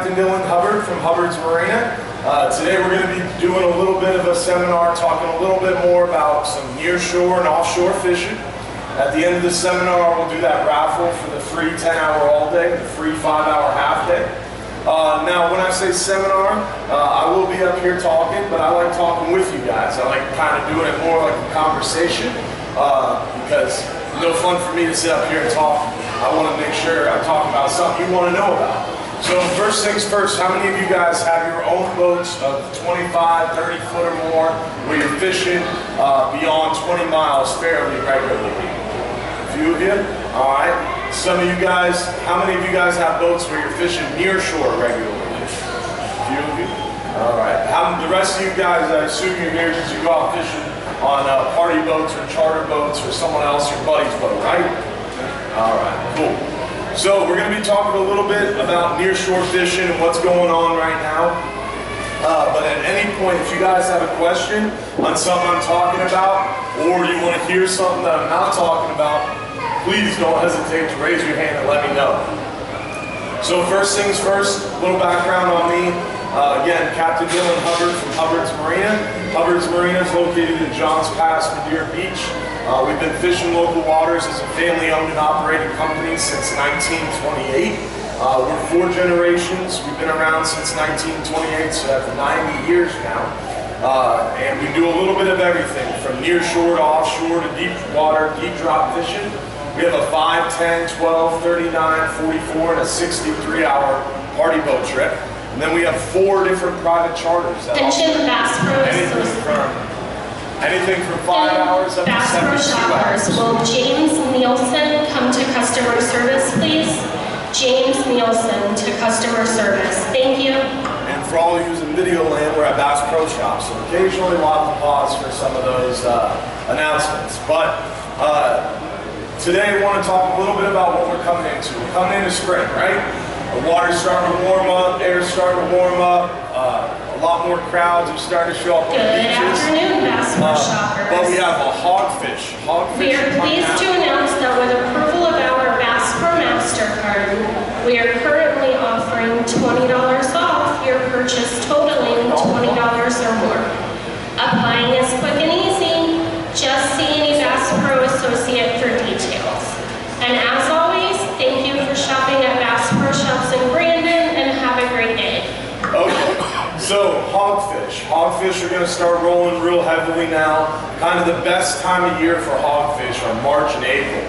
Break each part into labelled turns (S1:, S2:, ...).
S1: Captain Dylan Hubbard from Hubbard's Marina. Today we're going to be doing a little bit of a seminar, talking a little bit more about some nearshore and offshore fishing. At the end of the seminar, we'll do that raffle for the free 10-hour all day, the free 5-hour half day. Now, when I say seminar, I will be up here talking, but I like talking with you guys. I like kind of doing it more like a conversation because it's no fun for me to sit up here and talk. I want to make sure I'm talking about something you want to know about. So first things first, how many of you guys have your own boats of 25, 30 foot or more where you're fishing beyond 20 miles fairly regularly? A few of you? All right. Some of you guys, how many of you guys have boats where you're fishing near shore regularly? A few of you? All right. The rest of you guys, I assume you're here because you go out fishing on party boats or charter boats or someone else, your buddy's boat, right? All right, cool. So we're going to be talking a little bit about nearshore fishing and what's going on right now. But at any point, if you guys have a question on something I'm talking about, or you want to hear something that I'm not talking about, please don't hesitate to raise your hand and let me know. So first things first, a little background on me. Again, Captain Dylan Hubbard from Hubbard's Marina. Hubbard's Marina is located in Johns Pass, Madeira Beach. We've been fishing local waters as a family-owned and operated company since 1928. We're 4 generations. We've been around since 1928, so that's 90 years now. And we do a little bit of everything, from near shore to offshore to deep water, deep drop fishing. We have a 5, 10, 12, 39, 44, and a 63-hour party boat trip. And then we have 4 different private charters.
S2: Attention Bass Pros.
S1: Anything from 5 hours up to 72 hours.
S2: Will James Nielsen come to customer service, please? James Nielsen to customer service. Thank you.
S1: And for all of you in video land, we're at Bass Pro Shop, so occasionally we'll have to pause for some of those announcements. But today I want to talk a little bit about what we're coming into. We're coming into spring, right? The water's starting to warm up, air's starting to warm up. A lot more crowds are starting to show up on the beaches.
S2: Good afternoon, Bass Pro Shoppers.
S1: But we have a hogfish.
S2: We are pleased to announce that with approval of our Bass Pro MasterCard, we are currently offering $20 off your purchase totaling $20 or more. Applying is quick and easy. Just see any Bass Pro associate for details. And as always, thank you for shopping at Bass Pro Shops in Brandon, and have a great day.
S1: Okay, so hogfish. Hogfish are going to start rolling real heavily now. Kind of the best time of year for hogfish are March and April.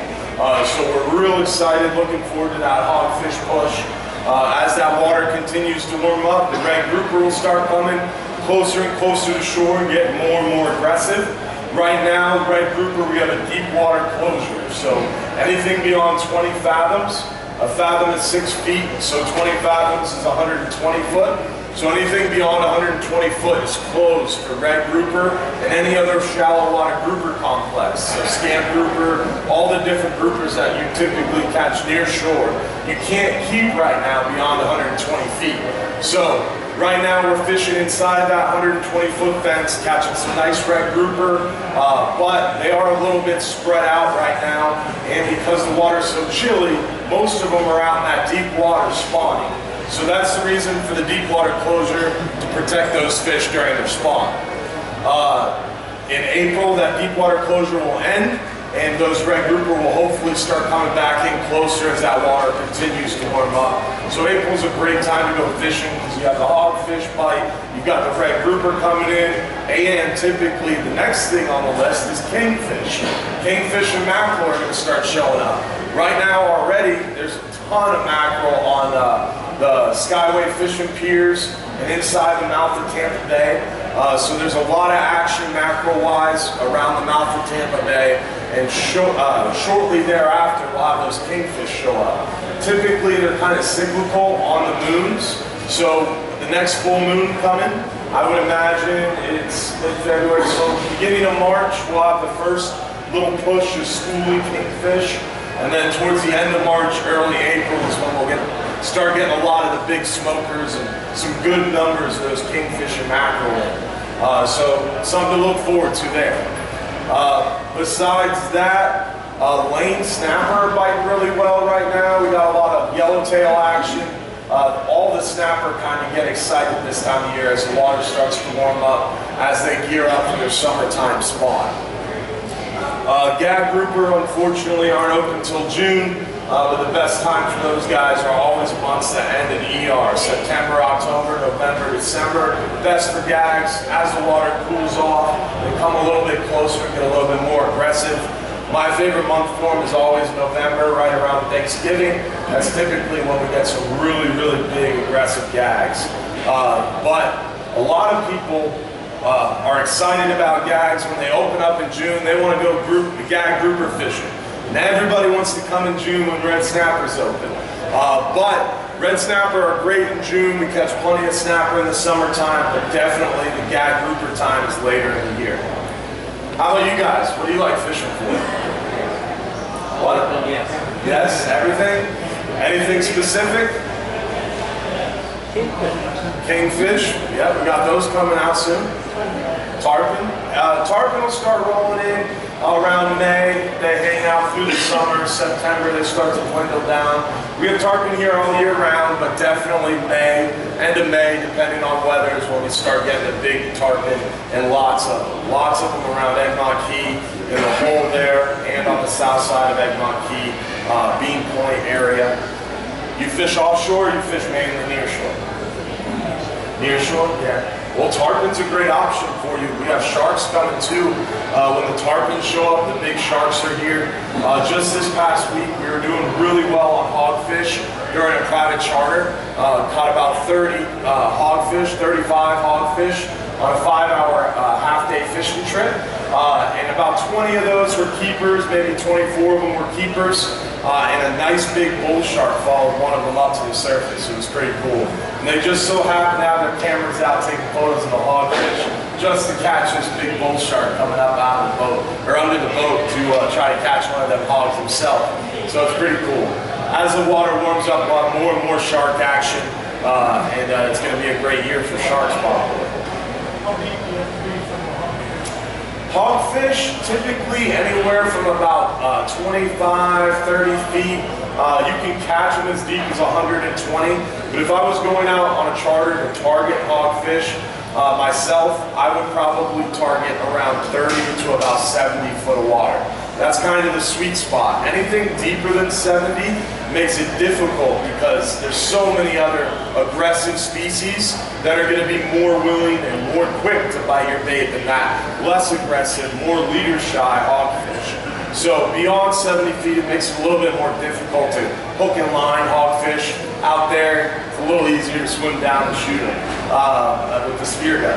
S1: So we're real excited, looking forward to that hogfish push. As that water continues to warm up, the red grouper will start coming closer and closer to shore and getting more and more aggressive. Right now, red grouper, we have a deep water closure. So anything beyond 20 fathoms, a fathom is 6 feet, so 20 fathoms is 120 foot. So anything beyond 120 foot is closed for red grouper and any other shallow water grouper complex. So scamp grouper, all the different groupers that you typically catch near shore, you can't keep right now beyond 120 feet. So right now we're fishing inside that 120 foot fence, catching some nice red grouper, but they are a little bit spread out right now, and because the water's so chilly, most of them are out in that deep water spawning. So that's the reason for the deep water closure, to protect those fish during their spawn. In April, that deep water closure will end, and those red grouper will hopefully start coming back in closer as that water continues to warm up. So April's a great time to go fishing because you have the hogfish bite, you've got the red grouper coming in, and typically the next thing on the list is kingfish. Kingfish and mackerel are going to start showing up. Right now already, there's a ton of mackerel on the Skyway fishing piers and inside the mouth of Tampa Bay. So there's a lot of action mackerel-wise around the mouth of Tampa Bay, and shortly thereafter we'll have those kingfish show up. Typically they're kind of cyclical on the moons, so the next full moon coming, I would imagine it's mid-February, so beginning of March we'll have the first little push of schooly kingfish, and then towards the end of March, early April is when we'll start getting a lot of the big smokers and some good numbers of those kingfish and mackerel in. So something to look forward to there. Besides that, lane snapper are biting really well right now. We got a lot of yellowtail action. all the snapper kind of get excited this time of year as the water starts to warm up, as they gear up for their summertime spawn. Gag Grouper, unfortunately, aren't open until June, but the best time for those guys are always months that end in ER. September, October, November, December. Best for gags. As the water cools off, they come a little bit closer, get a little bit more aggressive. My favorite month for them is always November, right around Thanksgiving. That's typically when we get some really, really big, aggressive gags. But a lot of people are excited about gags when they open up in June. They want to go gag grouper fishing. And everybody wants to come in June when red snapper's open. But red snapper are great in June. We catch plenty of snapper in the summertime, but definitely the gag grouper time is later in the year. How about you guys? What do you like fishing for? What? Yes. Yes, everything? Anything specific? Kingfish. Yeah, we got those coming out soon. Tarpon. Tarpon will start rolling in around May. They hang out through the summer. September, they start to dwindle down. We have tarpon here all year round, but definitely May, end of May, depending on weather, is when we start getting the big tarpon, and lots of them. Lots of them around Egmont Key, in the hole there, and on the south side of Egmont Key, Bean Point area. You fish offshore, you fish mainly near shore? Near shore? Yeah. Well, tarpon's a great option for you. We have sharks coming too. When the tarpons show up, the big sharks are here. Just this past week, we were doing really well on hogfish during a private charter. Caught about 30 hogfish, 35 hogfish on a 5-hour half-day fishing trip. And about 20 of those were keepers, maybe 24 of them were keepers. And a nice big bull shark followed one of them up to the surface. It was pretty cool. And they just so happened to have their cameras out taking photos of the hogfish just to catch this big bull shark coming up out of the boat, or under the boat, to try to catch one of them hogs himself. So it's pretty cool. As the water warms up, we'll have more and more shark action, and it's going to be a great year for sharks probably. Hogfish, typically anywhere from about 25, 30 feet. You can catch them as deep as 120, but if I was going out on a charter to target hogfish myself, I would probably target around 30 to about 70 foot of water. That's kind of the sweet spot. Anything deeper than 70 makes it difficult because there's so many other aggressive species that are going to be more willing and more quick to bite your bait than that less aggressive, more leader shy hogfish. So beyond 70 feet, it makes it a little bit more difficult to hook and line hogfish. Out there, it's a little easier to swim down and shoot them with the spear gun.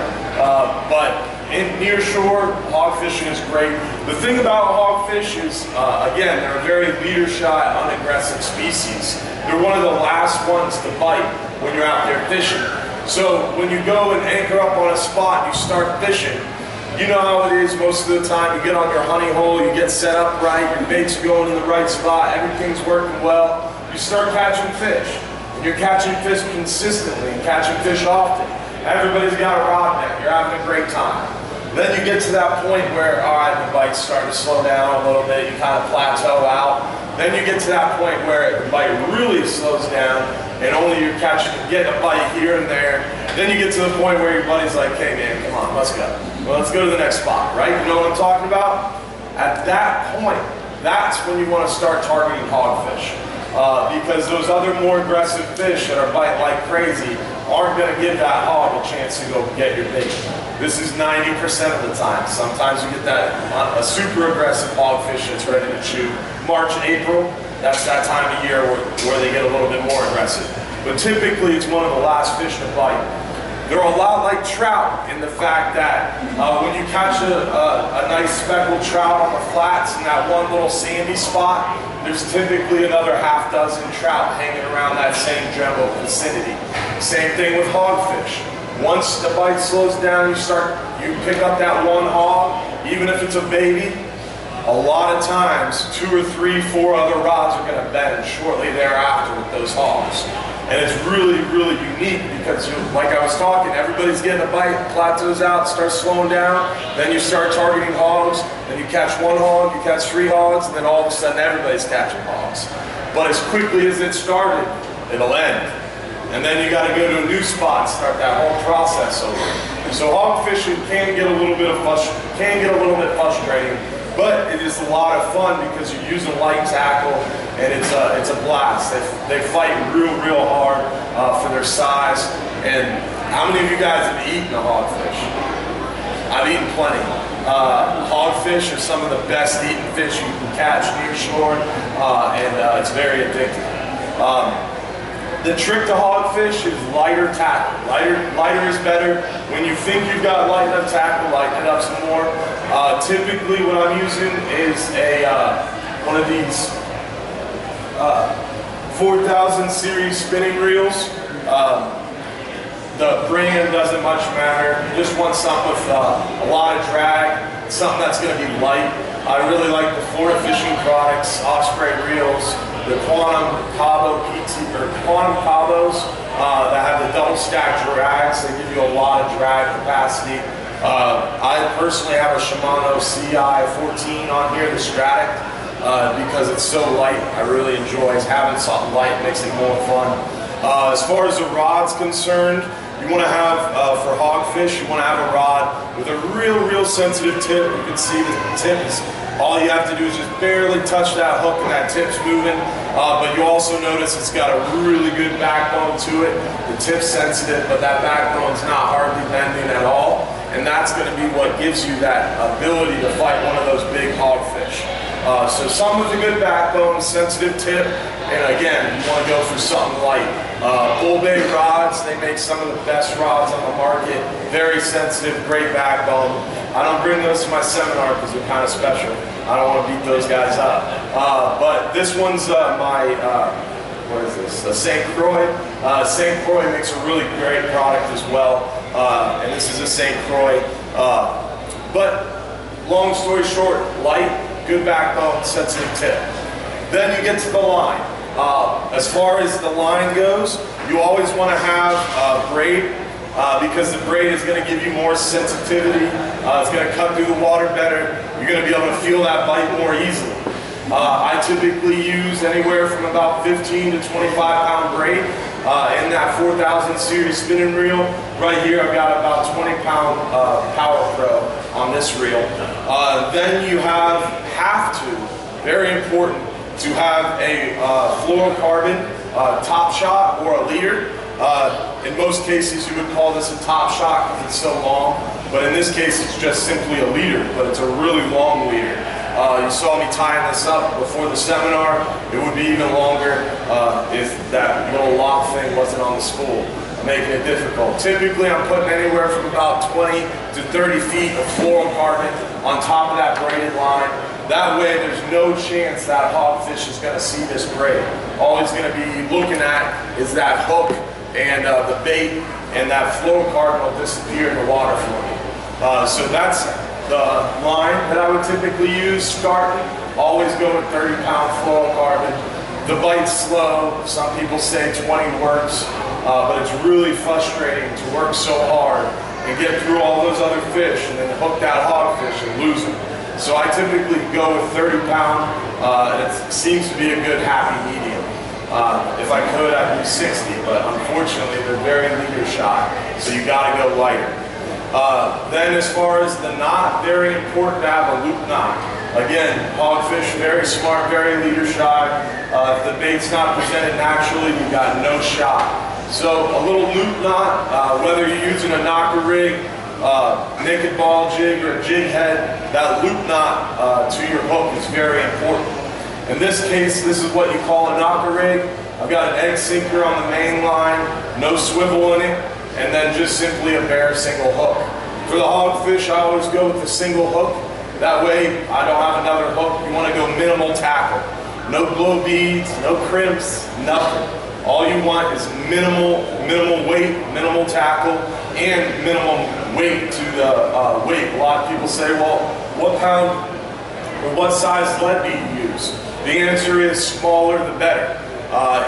S1: But in near shore, hogfishing is great. The thing about hogfish is, again, they're a very leader shy, unaggressive species. They're one of the last ones to bite when you're out there fishing. So when you go and anchor up on a spot, you start fishing. You know how it is most of the time. You get on your honey hole, you get set up right, your bait's going in the right spot, everything's working well. You start catching fish. And you're catching fish consistently and catching fish often. Everybody's got a rod net. You're having a great time. Then you get to that point where, all right, the bite's starting to slow down a little bit. You kind of plateau out. Then you get to that point where the bite really slows down and only you're getting a bite here and there. Then you get to the point where your buddy's like, hey man, come on, let's go. Well, let's go to the next spot, right? You know what I'm talking about? At that point, that's when you want to start targeting hogfish. Because those other more aggressive fish that are biting like crazy aren't going to give that hog a chance to go get your bait. This is 90% of the time. Sometimes you get that a super aggressive hogfish that's ready to chew. March and April, that's that time of year where they get a little bit more aggressive. But typically it's one of the last fish to bite. They're a lot like trout in the fact that when you catch a nice speckled trout on the flats in that one little sandy spot, there's typically another half dozen trout hanging around that same general vicinity. Same thing with hogfish. Once the bite slows down, you pick up that one hog, even if it's a baby, a lot of times 2 or 3, 4 other rods are going to bend shortly thereafter with those hogs. And it's really, really unique because, like I was talking, everybody's getting a bite, plateaus out, starts slowing down, then you start targeting hogs, then you catch one hog, you catch 3 hogs, and then all of a sudden everybody's catching hogs. But as quickly as it started, it'll end. and then you got to go to a new spot and start that whole process over. So hog fishing can get a little bit frustrating, but it is a lot of fun because you're using light tackle, and it's a blast. They fight real hard for their size. And how many of you guys have eaten a hogfish? I've eaten plenty. Hogfish are some of the best eaten fish you can catch near shore, and it's very addictive. The trick to hogfish is lighter tackle. Lighter is better. When you think you've got light enough tackle, lighten it up some more. Typically what I'm using is one of these 4000 series spinning reels. The brand doesn't much matter. You just want something with a lot of drag, something that's going to be light. I really like the Florida Fishing Products Osprey reels, the Quantum Cabo that have the double stack drags. They give you a lot of drag capacity. I personally have a Shimano CI 14 on here, the Stratic, because it's so light. I really enjoy having something light, makes it more fun. As far as the rod's concerned, you want to have, for hogfish, you want to have a rod with a real sensitive tip. You can see the tip is, all you have to do is just barely touch that hook and that tip's moving. But you also notice it's got a really good backbone to it. The tip's sensitive, but that backbone's not hardly bending at all. And that's going to be what gives you that ability to fight one of those big hogfish. So some with a good backbone, sensitive tip, and again, you want to go for something light. Bull Bay rods, they make some of the best rods on the market. Very sensitive, great backbone. I don't bring those to my seminar because they're kind of special. I don't want to beat those guys up. But this one's what is this? A St. Croix. St. Croix makes a really great product as well. And this is a St. Croix. But long story short, light, good backbone, sensitive tip. Then you get to the line. As far as the line goes, you always want to have braid because the braid is going to give you more sensitivity. It's going to cut through the water better. You're going to be able to feel that bite more easily. I typically use anywhere from about 15 to 25 pound braid in that 4000 series spinning reel. Right here I've got about 20 pound Power Pro on this reel. Then you have to, very important, to have a fluorocarbon top shot or a leader. In most cases you would call this a top shot because it's so long, but in this case it's just simply a leader, but it's a really long leader. You saw me tying this up before the seminar. It would be even longer if that little lock thing wasn't on the spool, making it difficult. Typically I'm putting anywhere from about 20 to 30 feet of fluorocarbon on top of that braided line. That way there's no chance that hogfish is going to see this braid. All he's going to be looking at is that hook and the bait, and that fluorocarbon will disappear in the water for me. So that's the line that I would typically use starting. Always go with 30 pound fluorocarbon. The bite's slow. Some people say 20 works, but it's really frustrating to work so hard and get through all those other fish and then hook that hogfish and lose them. So I typically go with 30 pound, and it seems to be a good happy medium. If I could, I'd do 60, but unfortunately they're very leader shot, so you gotta go lighter. Then as far as the knot, very important to have a loop knot. Again, hogfish, very smart, very leader shot. If the bait's not presented naturally, you've got no shot. So a little loop knot, whether you're using a knocker rig, naked ball jig, or a jig head, that loop knot to your hook is very important. In this case, this is what you call a knocker rig. I've got an egg sinker on the main line, no swivel in it, and then just simply a bare single hook. For the hogfish, I always go with the single hook. That way, I don't have another hook. You want to go minimal tackle. No glow beads, no crimps, nothing. All you want is minimal weight, minimal tackle, and minimum weight to the weight. A lot of people say, well, what pound or what size lead do you use? The answer is smaller the better.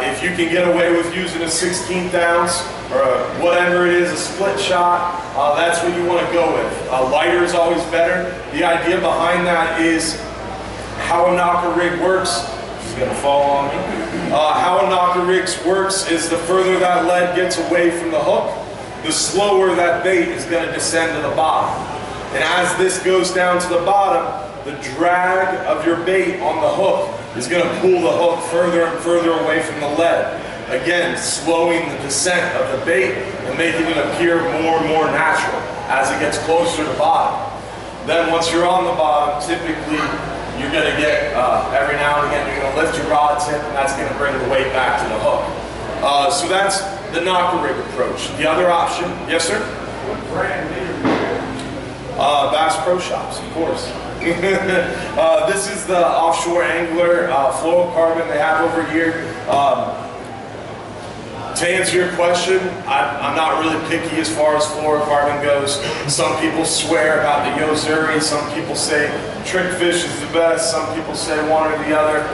S1: If you can get away with using a 16th ounce or whatever it is, a split shot, that's what you want to go with. Lighter is always better. The idea behind that is how a knocker rig works. This is going to fall on me. How a knocker rig works is the further that lead gets away from the hook, the slower that bait is going to descend to the bottom. And as this goes down to the bottom, the drag of your bait on the hook is going to pull the hook further and further away from the lead. Again, slowing the descent of the bait and making it appear more and more natural as it gets closer to the bottom. Then once you're on the bottom, typically you're going to get, every now and again, you're going to lift your rod tip, and that's going to bring the weight back to the hook. So that's the knocker rig approach. The other option, yes sir?
S3: What brand leader?
S1: Bass Pro Shops, of course. This is the offshore angler fluorocarbon they have over here. To answer your question, I'm not really picky as far as fluorocarbon goes. Some people swear about the Yozuri, some people say trickfish is the best, some people say one or the other.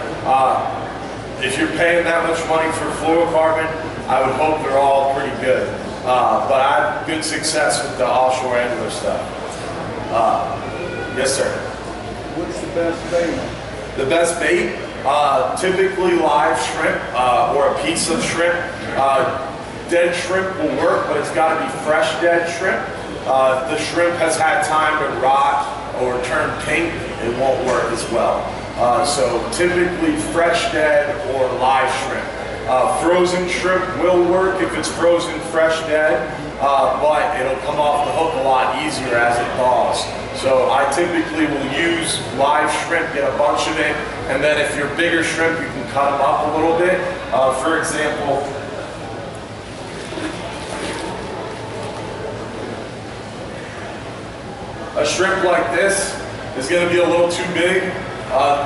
S1: If you're paying that much money for fluorocarbon, I would hope they're all pretty good. But I have good success with the offshore angler stuff. Yes, sir.
S3: What's the best bait?
S1: The best bait? Typically live shrimp or a piece of shrimp. Dead shrimp will work, but it's got to be fresh dead shrimp. If the shrimp has had time to rot or turn pink, it won't work as well. So typically fresh dead or live shrimp. Frozen shrimp will work if it's frozen fresh dead, but it'll come off the hook a lot easier as it thaws. So I typically will use live shrimp, get a bunch of it, and then if you're bigger shrimp, you can cut them up a little bit. For example, a shrimp like this is going to be a little too big.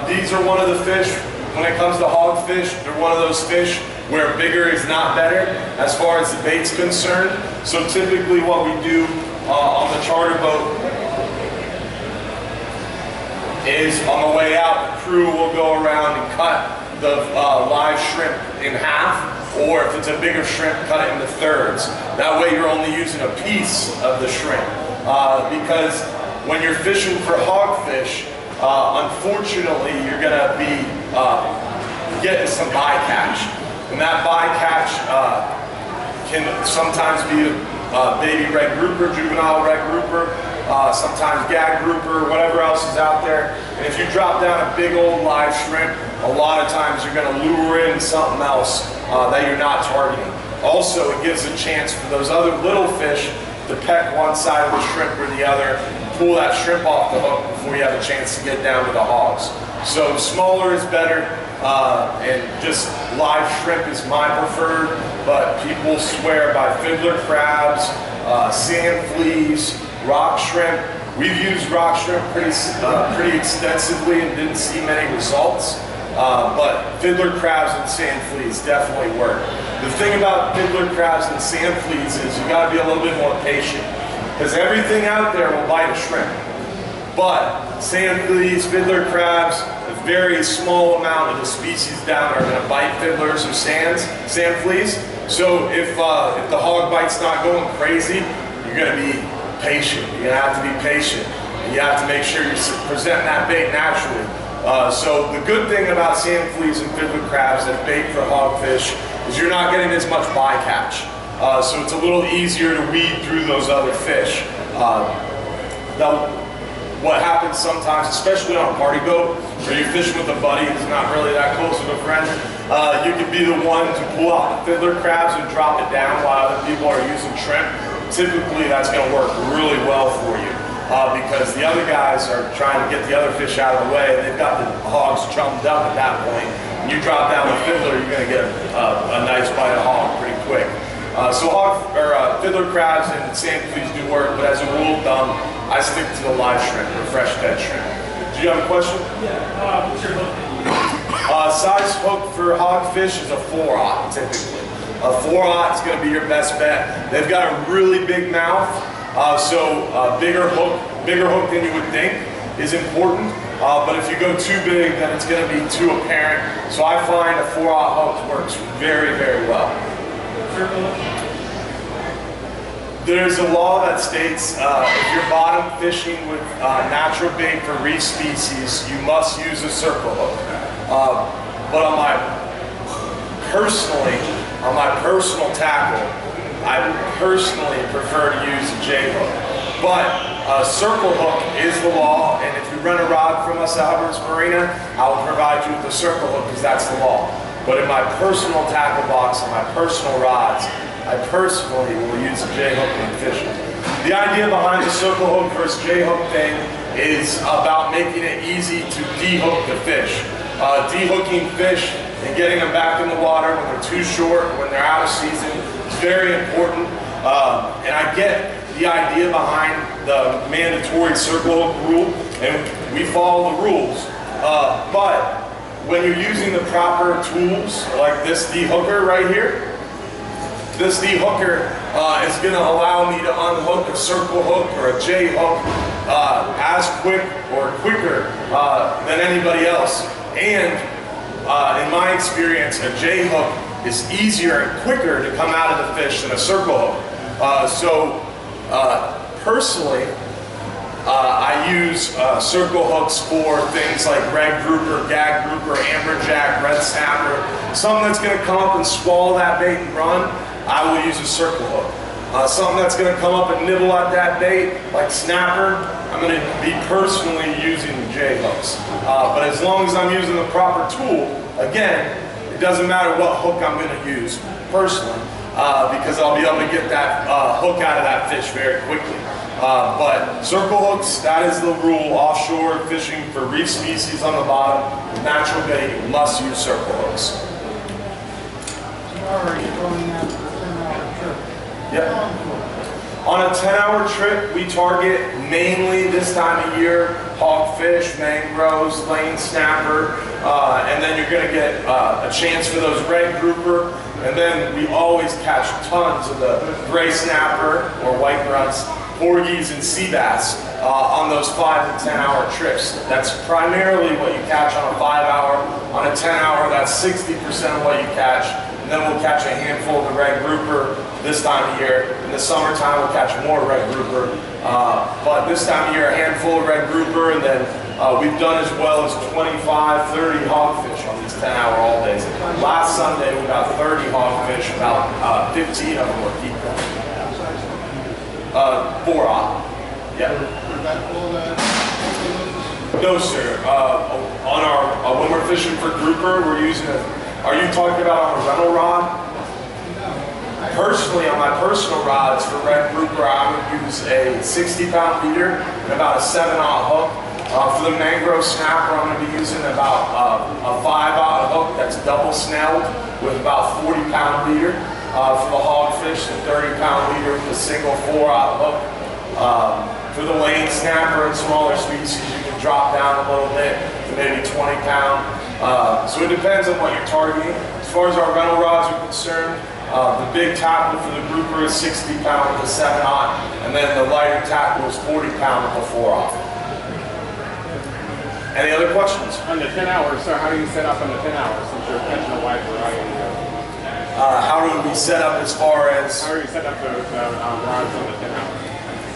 S1: These are one of the fish, when it comes to hogfish, they're one of those fish where bigger is not better as far as the bait's concerned. So typically what we do on the charter boat is on the way out, the crew will go around and cut the live shrimp in half, or if it's a bigger shrimp, cut it into thirds. That way you're only using a piece of the shrimp. Because when you're fishing for hogfish, unfortunately you're going to be getting some bycatch. And that bycatch can sometimes be baby red grouper, juvenile red grouper, sometimes gag grouper, whatever else is out there. And if you drop down a big old live shrimp, a lot of times you're going to lure in something else that you're not targeting. Also, it gives a chance for those other little fish to peck one side of the shrimp or the other, pull that shrimp off the hook before you have a chance to get down to the hogs. So smaller is better, and just live shrimp is my preferred, but people swear by fiddler crabs, sand fleas, rock shrimp. We've used rock shrimp pretty extensively and didn't see many results, but fiddler crabs and sand fleas definitely work. The thing about fiddler crabs and sand fleas is you got to be a little bit more patient, because everything out there will bite a shrimp. But sand fleas, fiddler crabs, a very small amount of the species down are going to bite fiddlers or sand fleas. So if the hog bite's not going crazy, you're going to be patient. You're going to have to be patient. You have to make sure you're presenting that bait naturally. So the good thing about sand fleas and fiddler crabs that bait for hogfish is you're not getting as much bycatch. So it's a little easier to weed through those other fish. What happens sometimes, especially on a party boat, where you're fishing with a buddy who's not really that close of a friend, you can be the one to pull out the fiddler crabs and drop it down while other people are using shrimp. Typically that's going to work really well for you, because the other guys are trying to get the other fish out of the way. They've got the hogs chummed up at that point. When you drop down the fiddler, you're going to get a nice bite of hog pretty quick. So fiddler crabs and sand fleas do work, but as a rule of thumb, I stick to the live shrimp or fresh dead shrimp. Do you have a question?
S3: Yeah. What's your hook?
S1: Size hook for hogfish is a 4/0 typically. A 4/0 is going to be your best bet. They've got a really big mouth, so a bigger hook than you would think is important. But if you go too big, then it's going to be too apparent. So I find a 4/0 hook works very, very well. There's a law that states if you're bottom fishing with natural bait for reef species, you must use a circle hook. But on my personally, on my personal tackle, I personally prefer to use a J hook. But a circle hook is the law, and if you rent a rod from us at Hubbard's Marina, I will provide you with a circle hook because that's the law. But in my personal tackle box, on my personal rods, I personally will use a J hook when fishing. The idea behind the circle hook versus J hook thing is about making it easy to de-hook the fish. De-hooking fish and getting them back in the water when they're too short, when they're out of season, is very important. And I get the idea behind the mandatory circle hook rule, and we follow the rules. But when you're using the proper tools, like this de-hooker right here, this de-hooker is going to allow me to unhook a circle hook or a J hook as quick or quicker than anybody else. And in my experience, a J hook is easier and quicker to come out of the fish than a circle hook. Personally, I use circle hooks for things like Gag Grouper, Gag Grouper, amberjack, red snapper. Something that's going to come up and swallow that bait and run, I will use a circle hook. Something that's going to come up and nibble at that bait, like snapper, I'm going to be personally using the J hooks. But as long as I'm using the proper tool, again, it doesn't matter what hook I'm going to use personally, because I'll be able to get that hook out of that fish very quickly. But circle hooks, that is the rule. Offshore fishing for reef species on the bottom, with natural bait, you must use circle hooks. Yep. On a 10-hour trip, we target mainly this time of year hogfish, mangroves, lane snapper, and then you're going to get a chance for those red grouper, and then we always catch tons of the gray snapper or white grunts, porgies, and sea bass on those 5 to 10-hour trips. That's primarily what you catch on a 5-hour. On a 10-hour, that's 60% of what you catch. And then we'll catch a handful of the red grouper this time of year. In the summertime, we'll catch more red grouper. But this time of year, a handful of red grouper, and then we've done as well as 25, 30 hogfish on these 10-hour all days. Last Sunday, we got 30 hogfish, about 15 of them were deep. 4-aught. Yeah. No, sir. On our when we're fishing for grouper, we're using a. Are you talking about on a rental rod? Personally, on my personal rods for red grouper, I would use a 60-pound leader and about a 7-aught hook. For the mangrove snapper, I'm going to be using about a 5-aught hook that's double snelled with about 40-pound leader. For the hogfish, a 30-pound leader with a single 4-aught hook. For the lane snapper and smaller species, you can drop down a little bit to maybe 20-pound. So it depends on what you're targeting. As far as our rental rods are concerned, the big tackle for the grouper is 60-pound with a 7-aught, and then the lighter tackle is 40-pound with a 4-aught. Any other questions?
S4: On the 10 hours, so how do you set up on the 10 hours since you're catching a wide variety?
S1: How do we set up as far as?
S4: How do you set up the rods on the 10 hours?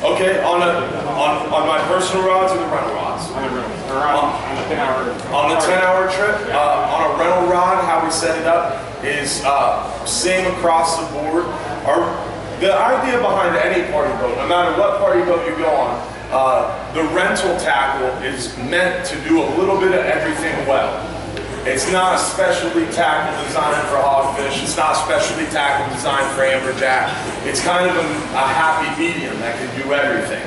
S1: Okay, on my personal rods or the rental rods?
S4: On the rentals, or on the 10 hour.
S1: On the 10-hour trip, on a rental rod, how we set it up is same across the board. The idea behind any party boat, no matter what party boat you go on, the rental tackle is meant to do a little bit of everything well. It's not a specialty tackle designed for hogfish. It's not a specialty tackle designed for amberjack. It's kind of a happy medium that can do everything.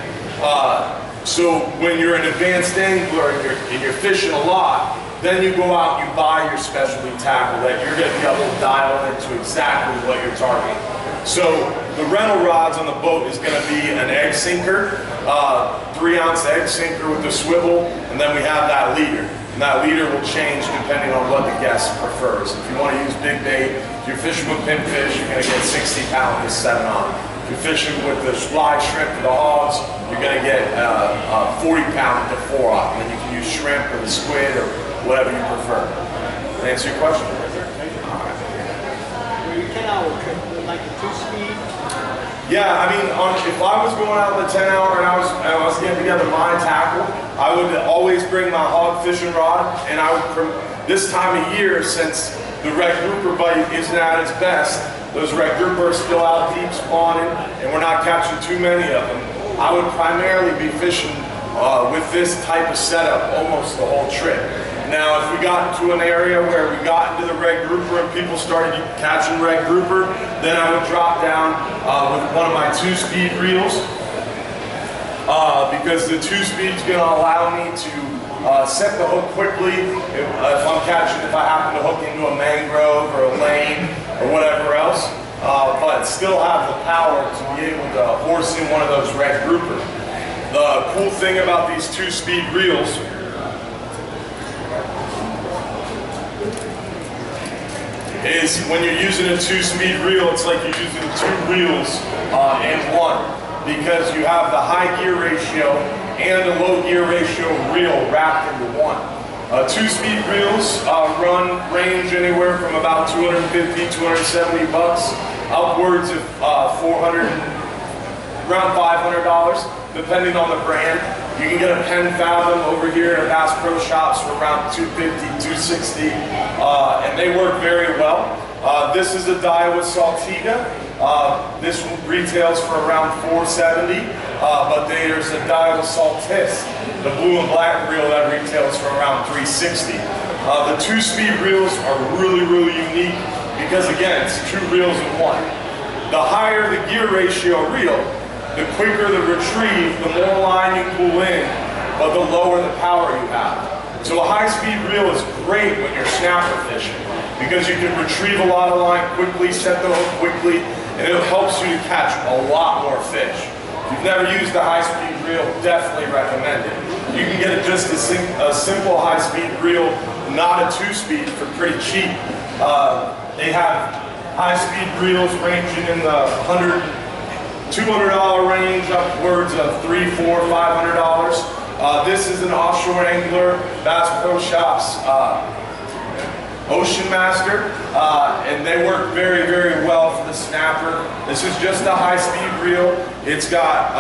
S1: So when you're an advanced angler and you're fishing a lot, then you go out and you buy your specialty tackle that you're going to be able to dial into exactly what you're targeting. So the rental rods on the boat is going to be an egg sinker, 3-ounce egg sinker with a swivel, and then we have that leader. And that leader will change depending on what the guest prefers. If you want to use big bait, if you're fishing with pinfish, you're going to get 60-pound with 7-aught. If you're fishing with the fly shrimp or the hogs, you're going to get 40-pound with the 4-aught. And then you can use shrimp or the squid or whatever you prefer. Answer your question?
S5: Well, you 10-hour trip, like a 2-speed?
S1: Yeah, I mean, if I was going out on the 10-hour and I was getting together my tackle, I would always bring my hog fishing rod, and I would this time of year, since the red grouper bite isn't at its best, those red grouper are still out deep spawning, and we're not catching too many of them. I would primarily be fishing with this type of setup almost the whole trip. Now, if we got into an area where we got into the red grouper and people started catching red grouper, then I would drop down with one of my 2-speed reels, because the 2-speed is going to allow me to set the hook quickly if I happen to hook into a mangrove or a lane or whatever else, but still have the power to be able to horse in one of those red grouper. The cool thing about these 2-speed reels is when you're using a 2-speed reel, it's like you're using 2 reels in one, because you have the high gear ratio and the low gear ratio reel wrapped into one. 2-speed reels range anywhere from about $250, $270 bucks, upwards of around $500, depending on the brand. You can get a Penn Fathom over here at Bass Pro Shops for around $250, $260, and they work very well. This is a Daiwa Saltiga. This retails for around $470, but there's a Daiwa Saltis, the blue and black reel, that retails for around $360. The 2-speed reels are really, really unique because, again, it's 2 reels in one. The higher the gear ratio reel, the quicker the retrieve, the more line you pull in, but the lower the power you have. So a high-speed reel is great when you're snapper fishing because you can retrieve a lot of line quickly, set the hook quickly, and it helps you to catch a lot more fish. If you've never used a high-speed reel, definitely recommend it. You can get just a simple high-speed reel, not a 2-speed, for pretty cheap. They have high-speed reels ranging in the $200 range, upwards of $300, $400, $500. This is an offshore angler, Bass Pro Shops Ocean Master, and they work very, very well for the snapper. This is just a high-speed reel. It's got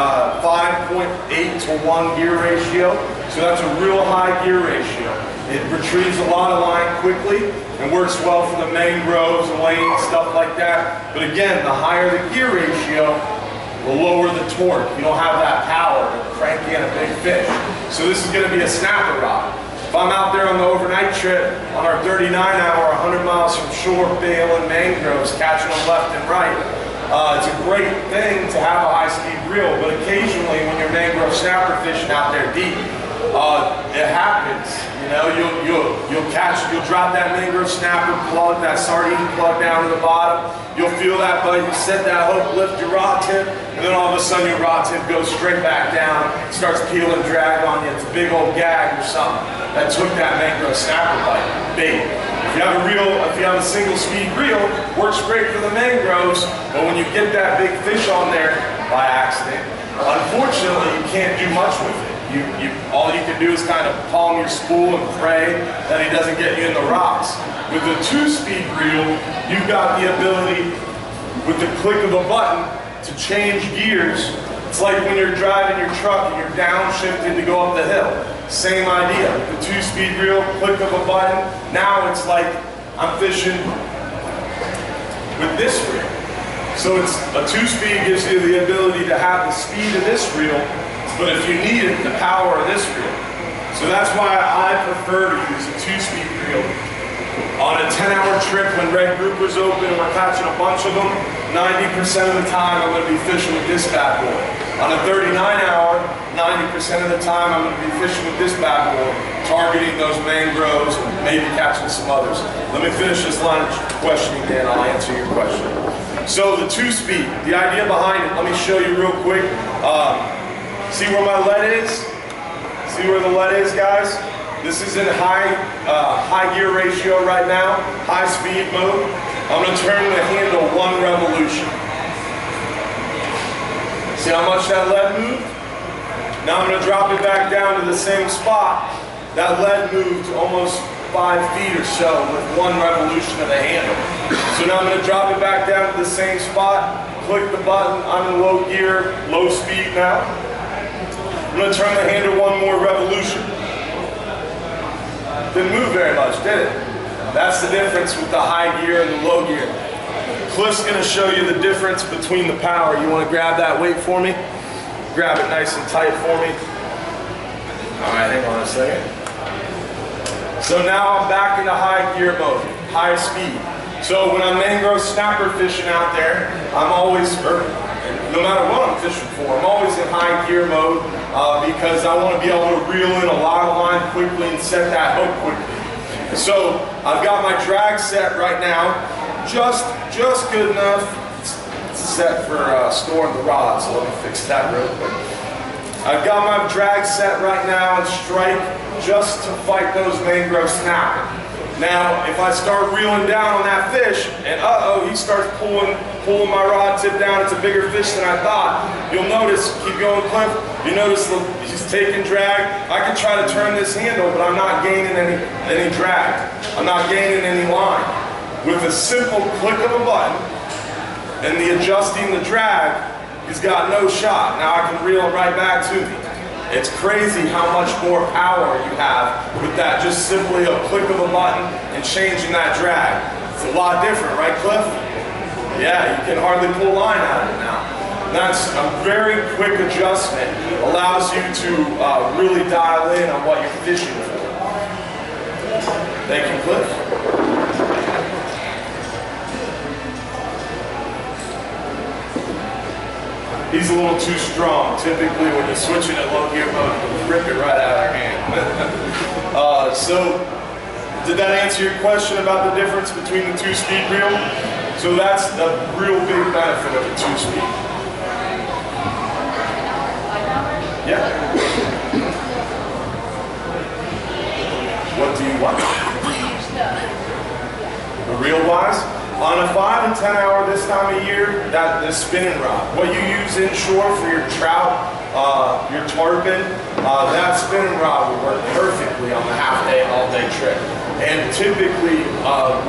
S1: 5.8 to 1 gear ratio, so that's a real high gear ratio. It retrieves a lot of line quickly and works well for the mangroves, lanes, stuff like that. But again, the higher the gear ratio, the lower the torque. You don't have that power to crank in a big fish. So this is going to be a snapper rod. If I'm out there on the overnight trip on our 39-hour, 100 miles from shore, bailing mangroves, catching them left and right, it's a great thing to have a high-speed reel. But occasionally, when you're mangrove snapper fishing out there deep, it happens. You know, you'll drop that mangrove snapper plug, that sardine plug down to the bottom. You'll feel that bite, you set that hook, lift your rod tip, and then all of a sudden your rod tip goes straight back down, starts peeling drag on you. It's a big old gag or something that took that mangrove snapper bite. Big. If you have a single speed reel, works great for the mangroves, but when you get that big fish on there by accident, unfortunately you can't do much with it. All you can do is kind of palm your spool and pray that he doesn't get you in the rocks. With the 2-speed reel, you've got the ability, with the click of a button, to change gears. It's like when you're driving your truck and you're downshifting to go up the hill. Same idea. With the 2-speed reel, click of a button. Now it's like I'm fishing with this reel. So it's a 2-speed gives you the ability to have the speed of this reel, but if you need it, the power of this reel. So that's why I prefer to use a 2-speed reel. On a 10-hour trip when red grouper's open and we're catching a bunch of them, 90% of the time I'm going to be fishing with this bad boy. On a 39-hour, 90% of the time I'm going to be fishing with this bad boy, targeting those mangroves and maybe catching some others. Let me finish this line of questioning, Dan. I'll answer your question. So the 2-speed, the idea behind it, let me show you real quick. See where my lead is? See where the lead is, guys? This is in high gear ratio right now, high speed mode. I'm going to turn the handle 1 revolution. See how much that lead moved? Now I'm going to drop it back down to the same spot. That lead moved almost 5 feet or so with 1 revolution of the handle. So now I'm going to drop it back down to the same spot, click the button, I'm in low gear, low speed now. I'm going to turn the handle 1 more revolution. Didn't move very much, did it? That's the difference with the high gear and the low gear. Cliff's gonna show you the difference between the power. You wanna grab that weight for me? Grab it nice and tight for me. All right, hang on a second. So now I'm back into high gear mode, high speed. So when I'm mangrove snapper fishing out there, I'm always, no matter what I'm fishing for, I'm always in high gear mode because I want to be able to reel in a lot of line quickly and set that hook quickly. So I've got my drag set right now, just good enough. It's set for storing the rod, so let me fix that real quick. I've got my drag set right now and strike just to fight those mangrove snapper. Now, if I start reeling down on that fish, and he starts pulling my rod tip down, it's a bigger fish than I thought. You'll notice, keep going, Cliff, you notice he's taking drag. I can try to turn this handle, but I'm not gaining any drag. I'm not gaining any line. With a simple click of a button and the adjusting the drag, he's got no shot. Now I can reel it right back to me. It's crazy how much more power you have with that, just simply a click of a button and changing that drag. It's a lot different, right, Cliff? Yeah, you can hardly pull line out of it now. That's a very quick adjustment. Allows you to really dial in on what you're fishing for. Thank you, Cliff. He's a little too strong. Typically, when you switch it at low gear mode, you rip it right out of your hand. So, did that answer your question about the difference between the two-speed reel? So that's the real big benefit of the two-speed. Yeah. What do you want? The reel-wise? On a 5 and 10 hour this time of year, the spinning rod. What you use inshore for your trout, your tarpon, that spinning rod will work perfectly on the half-day and all-day trip. And typically,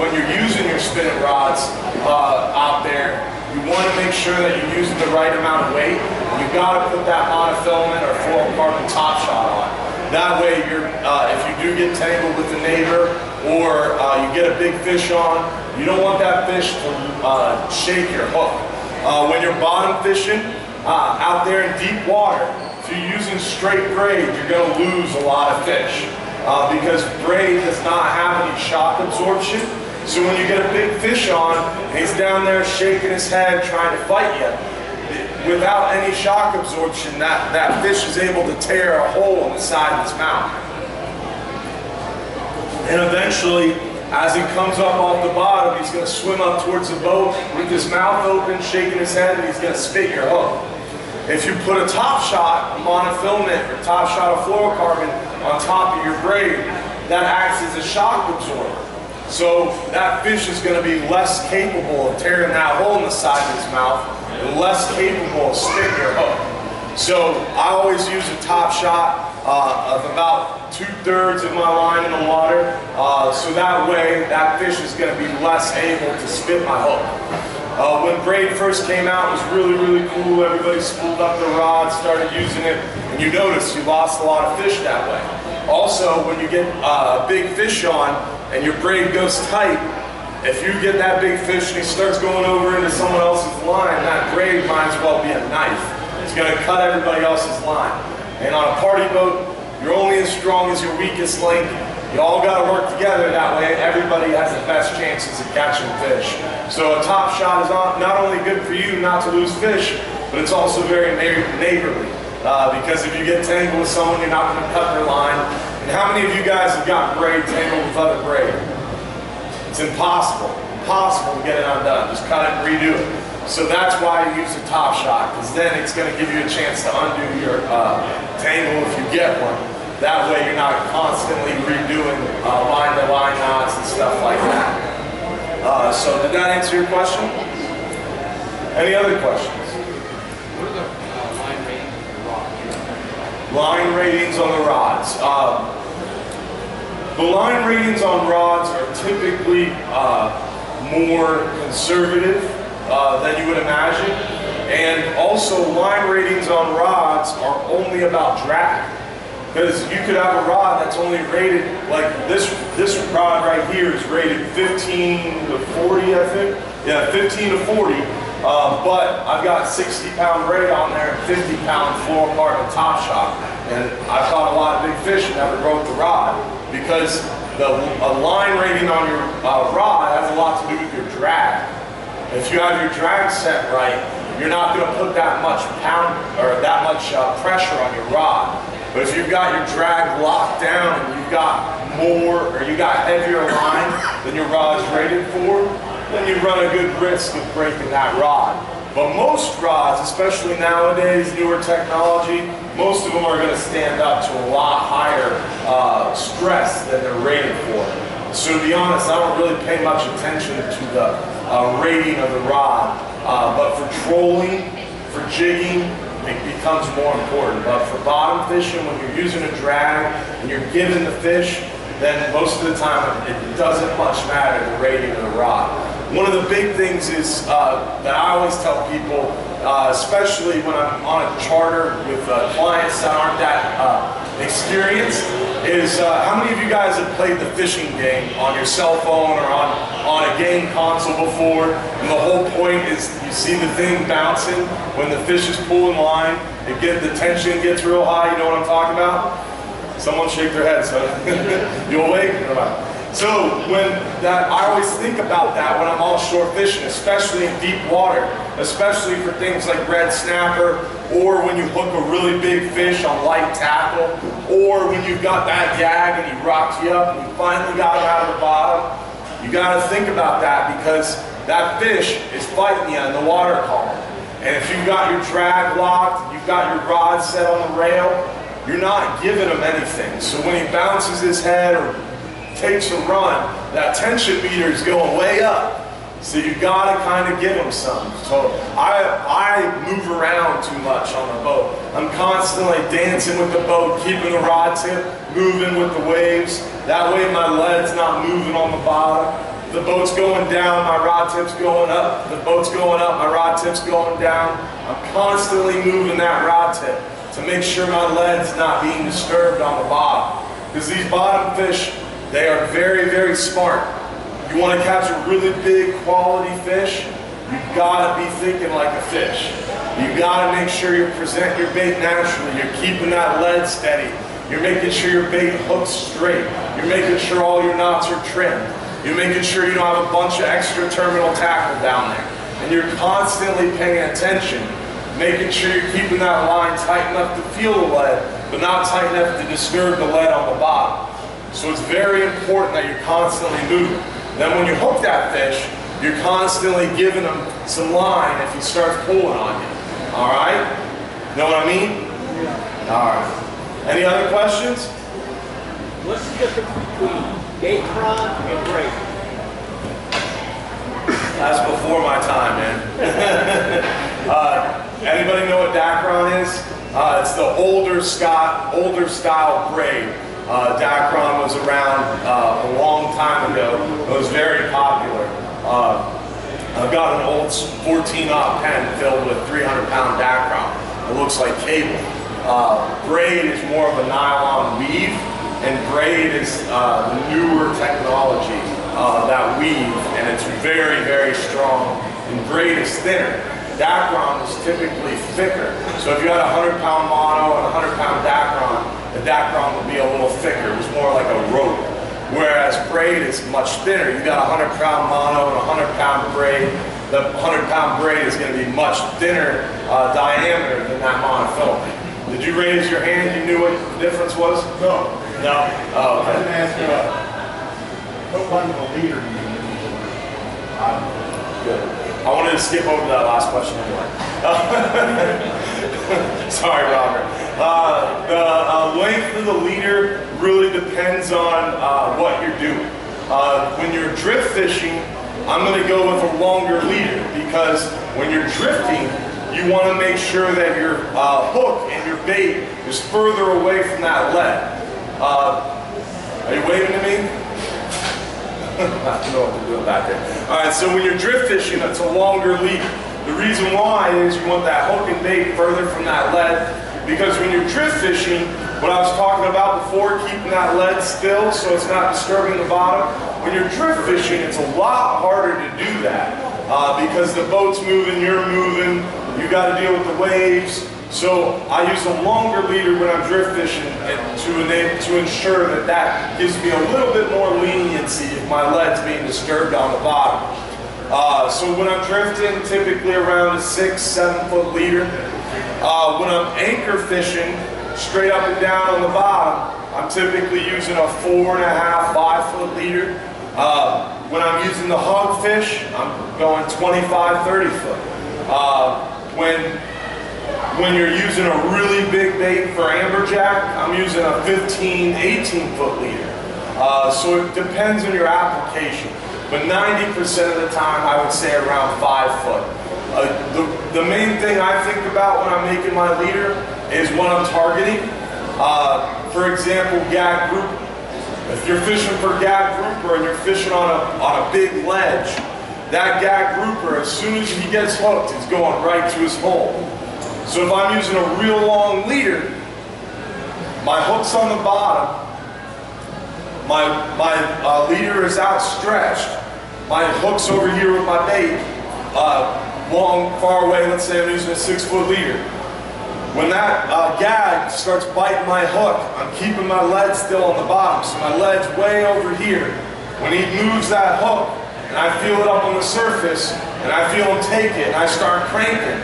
S1: when you're using your spinning rods out there, you want to make sure that you're using the right amount of weight. You've got to put that monofilament or fluorocarbon top shot on. That way, if you do get tangled with a neighbor or you get a big fish on, you don't want that fish to shake your hook. When you're bottom fishing out there in deep water, if you're using straight braid, you're going to lose a lot of fish because braid does not have any shock absorption. So when you get a big fish on, and he's down there shaking his head trying to fight you, without any shock absorption, that fish is able to tear a hole in the side of his mouth. And eventually, as he comes up off the bottom, he's going to swim up towards the boat with his mouth open, shaking his head, and he's going to spit your hook. If you put a top shot, a monofilament, or top shot of fluorocarbon on top of your braid, that acts as a shock absorber. So that fish is going to be less capable of tearing that hole in the side of his mouth and less capable of spitting your hook. So I always use a top shot of about 2/3 of my line in the water. So that way that fish is going to be less able to spit my hook. When braid first came out, it was really, really cool. Everybody spooled up their rods, started using it, and you notice you lost a lot of fish that way. Also, when you get a big fish on and your braid goes tight, if you get that big fish and he starts going over into someone else's line, that braid might as well be a knife. It's going to cut everybody else's line. And on a party boat, you're only as strong as your weakest link. You all got to work together that way. Everybody has the best chances of catching fish. So a top shot is not only good for you not to lose fish, but it's also very neighborly. Because if you get tangled with someone, you're not going to cut their line. And how many of you guys have got braid tangled with other braid? It's impossible to get it undone. Just cut it and redo it. So that's why you use a top shot, because then it's going to give you a chance to undo your tangle if you get one. That way you're not constantly redoing line-to-line knots and stuff like that. So did that answer your question? Any other questions?
S4: What are the line ratings on the rods?
S1: Line ratings on the rods. The line ratings on rods are typically more conservative than you would imagine. And also line ratings on rods are only about drag. Because you could have a rod that's only rated, like this rod right here is rated 15 to 40, I think. Yeah, 15 to 40. But I've got 60-pound braid on there and 50-pound fluorocarbon top shot. And I've caught a lot of big fish and never broke the rod because a line rating on your rod has a lot to do with your drag. If you have your drag set right, you're not going to put that much pressure on your rod. But if you've got your drag locked down and you've got heavier line than your rod's rated for, then you run a good risk of breaking that rod. But most rods, especially nowadays, newer technology, most of them are going to stand up to a lot higher stress than they're rated for. So to be honest, I don't really pay much attention to the rating of the rod. But for trolling, for jigging, it becomes more important. But for bottom fishing, when you're using a drag and you're giving the fish, then most of the time it doesn't much matter the rating of the rod. One of the big things is that I always tell people, especially when I'm on a charter with clients that aren't that experienced, is how many of you guys have played the fishing game on your cell phone or on a game console before? And the whole point is you see the thing bouncing when the fish is pulling line, the tension gets real high. You know what I'm talking about? Someone shake their head, so you awake? So I always think about that when I'm offshore fishing, especially in deep water, especially for things like red snapper, or when you hook a really big fish on light tackle, or when you've got that gag and he rocks you up and you finally got him out of the bottom. You got to think about that because that fish is fighting you in the water column. And if you've got your drag locked, you've got your rod set on the rail, you're not giving him anything. So when he bounces his head or takes a run, that tension meter is going way up. So you've got to kind of give him some. So I move around too much on the boat. I'm constantly dancing with the boat, keeping the rod tip moving with the waves. That way my lead's not moving on the bottom. The boat's going down, my rod tip's going up. The boat's going up, my rod tip's going down. I'm constantly moving that rod tip to make sure my lead's not being disturbed on the bottom. Because these bottom fish, they are very, very smart. You want to catch a really big quality fish, you've got to be thinking like a fish. You've got to make sure you present your bait naturally. You're keeping that lead steady. You're making sure your bait hooks straight. You're making sure all your knots are trimmed. You're making sure you don't have a bunch of extra terminal tackle down there. And you're constantly paying attention, making sure you're keeping that line tight enough to feel the lead, but not tight enough to disturb the lead on the bottom. So it's very important that you're constantly moving. Then when you hook that fish, you're constantly giving him some line if he starts pulling on you. All right? Know what I mean? Yeah. All right. Any other questions?
S5: What's the difference between Gatron and Braided?
S1: That's before my time, man. Anybody know what Dacron is? It's the older style braid. Dacron was around a long time ago. It was very popular. I've got an old 14-aught pen filled with 300-pound Dacron. It looks like cable. Braid is more of a nylon weave, and braid is the newer technology that weave, and it's very, very strong. And braid is thinner. Dacron is typically thicker. So if you had a 100-pound mono and a 100-pound Dacron, the Dacron would be a little thicker. It was more like a rope. Whereas braid is much thinner. You got a 100-pound mono and a 100-pound braid. The 100-pound braid is going to be much thinner diameter than that monofilament. Did you raise your hand? You knew what the difference was?
S3: No.
S1: No? Oh,
S3: I didn't
S1: okay.
S3: ask what kind of a leader do you use?
S1: Good. I wanted to skip over that last question anyway. Sorry, Robert. The length of the leader really depends on what you're doing. When you're drift fishing, I'm going to go with a longer leader because when you're drifting, you want to make sure that your hook and your bait is further away from that lead. Are you waving to me? I don't know what to do back there. All right, so when you're drift fishing, it's a longer leader. The reason why is you want that hook and bait further from that lead because when you're drift fishing, what I was talking about before, keeping that lead still so it's not disturbing the bottom, when you're drift fishing, it's a lot harder to do that because the boat's moving, you're moving, you got to deal with the waves. So I use a longer leader when I'm drift fishing to ensure that that gives me a little bit more leniency if my lead's being disturbed on the bottom. So when I'm drifting, typically around a 6-7 foot leader. When I'm anchor fishing, straight up and down on the bottom, I'm typically using a 4.5-5 foot leader. When I'm using the Hogfish, I'm going 25-30 foot. When you're using a really big bait for amberjack, I'm using a 15-18 foot leader. So it depends on your application. But 90% of the time, I would say around 5 foot. The main thing I think about when I'm making my leader is what I'm targeting. For example, Gag Grouper. If you're fishing for Gag Grouper and you're fishing on a big ledge, that Gag Grouper, as soon as he gets hooked, is going right to his hole. So if I'm using a real long leader, my hook's on the bottom, my leader is outstretched, my hook's over here with my bait, far away, let's say I'm using a 6 foot leader. When that gag starts biting my hook, I'm keeping my lead still on the bottom, so my lead's way over here. When he moves that hook, and I feel it up on the surface, and I feel him take it, and I start cranking,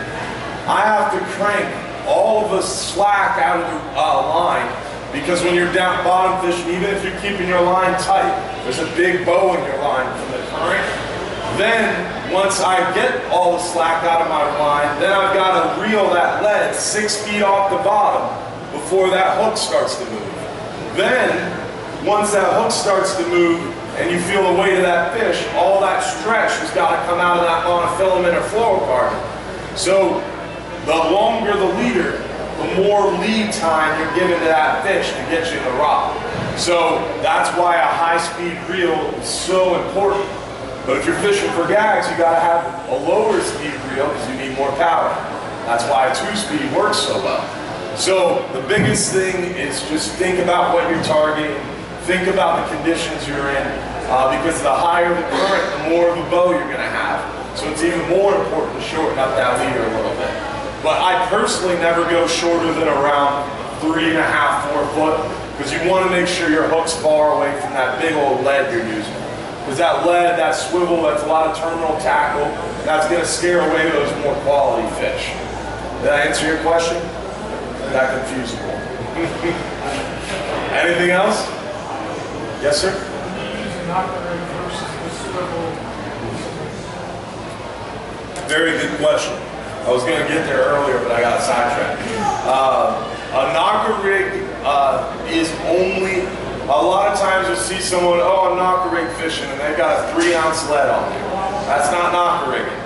S1: I have to crank all of the slack out of the line, because when you're down bottom fishing, even if you're keeping your line tight, there's a big bow in your line from the current. Then, once I get all the slack out of my line, then I've got to reel that lead 6 feet off the bottom before that hook starts to move. Then, once that hook starts to move and you feel the weight of that fish, all that stretch has got to come out of that monofilament or fluorocarbon. So, the longer the leader, the more lead time you're giving to that fish to get you in the rock. So, that's why a high-speed reel is so important. But if you're fishing for gags, you gotta have a lower speed reel because you need more power. That's why a 2-speed works so well. So the biggest thing is just think about what you're targeting, think about the conditions you're in, because the higher the current, the more of a bow you're gonna have. So it's even more important to shorten up that leader a little bit. But I personally never go shorter than around 3.5, 4 foot, because you wanna make sure your hook's far away from that big old lead you're using. Because that lead, that swivel, that's a lot of terminal tackle, that's going to scare away those more quality fish. Did I answer your question? Is that confusing? Anything else? Yes, sir? Very good question. I was going to get there earlier, but I got sidetracked. A knocker rig is only... A lot of times you'll see someone, oh, I'm knocker rig fishing, and they've got a 3-ounce lead on it. That's not knocker rigging.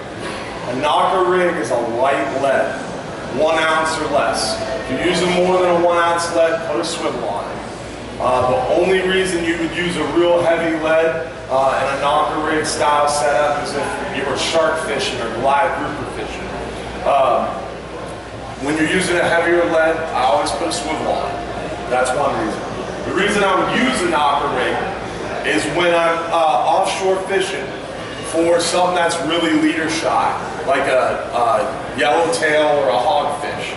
S1: A knocker rig is a light lead, 1 ounce or less. If you're using more than a 1 ounce lead, put a swivel on it. The only reason you would use a real heavy lead in a knocker rig style setup is if you were shark fishing or live grouper fishing. When you're using a heavier lead, I always put a swivel on it. That's one reason. The reason I would use a knocker rig is when I'm offshore fishing for something that's really leader shy, like a yellowtail or a hogfish.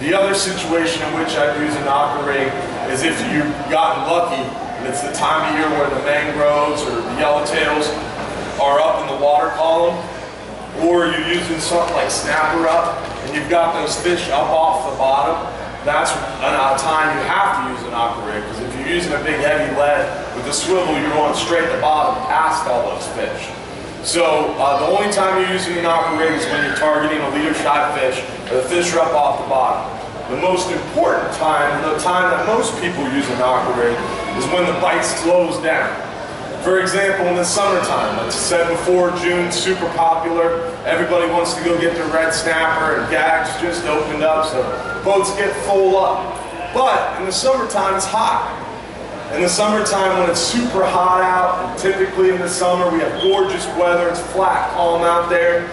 S1: The other situation in which I'd use a knocker rig is if you've gotten lucky and it's the time of year where the mangroves or the yellowtails are up in the water column, or you're using something like snapper up and you've got those fish up off the bottom. That's a time you have to use a knocker rig, because if you're using a big heavy lead with the swivel, you're going straight to the bottom past all those fish. So the only time you're using a knocker rig is when you're targeting a leader shy fish, or the fish are up off the bottom. The most important time, and the time that most people use a knocker rig, is when the bite slows down. For example, in the summertime, like I said before, June's super popular. Everybody wants to go get their red snapper, and gags just opened up, so boats get full up. But in the summertime, it's hot. In the summertime, when it's super hot out, and typically in the summer we have gorgeous weather, it's flat, calm out there,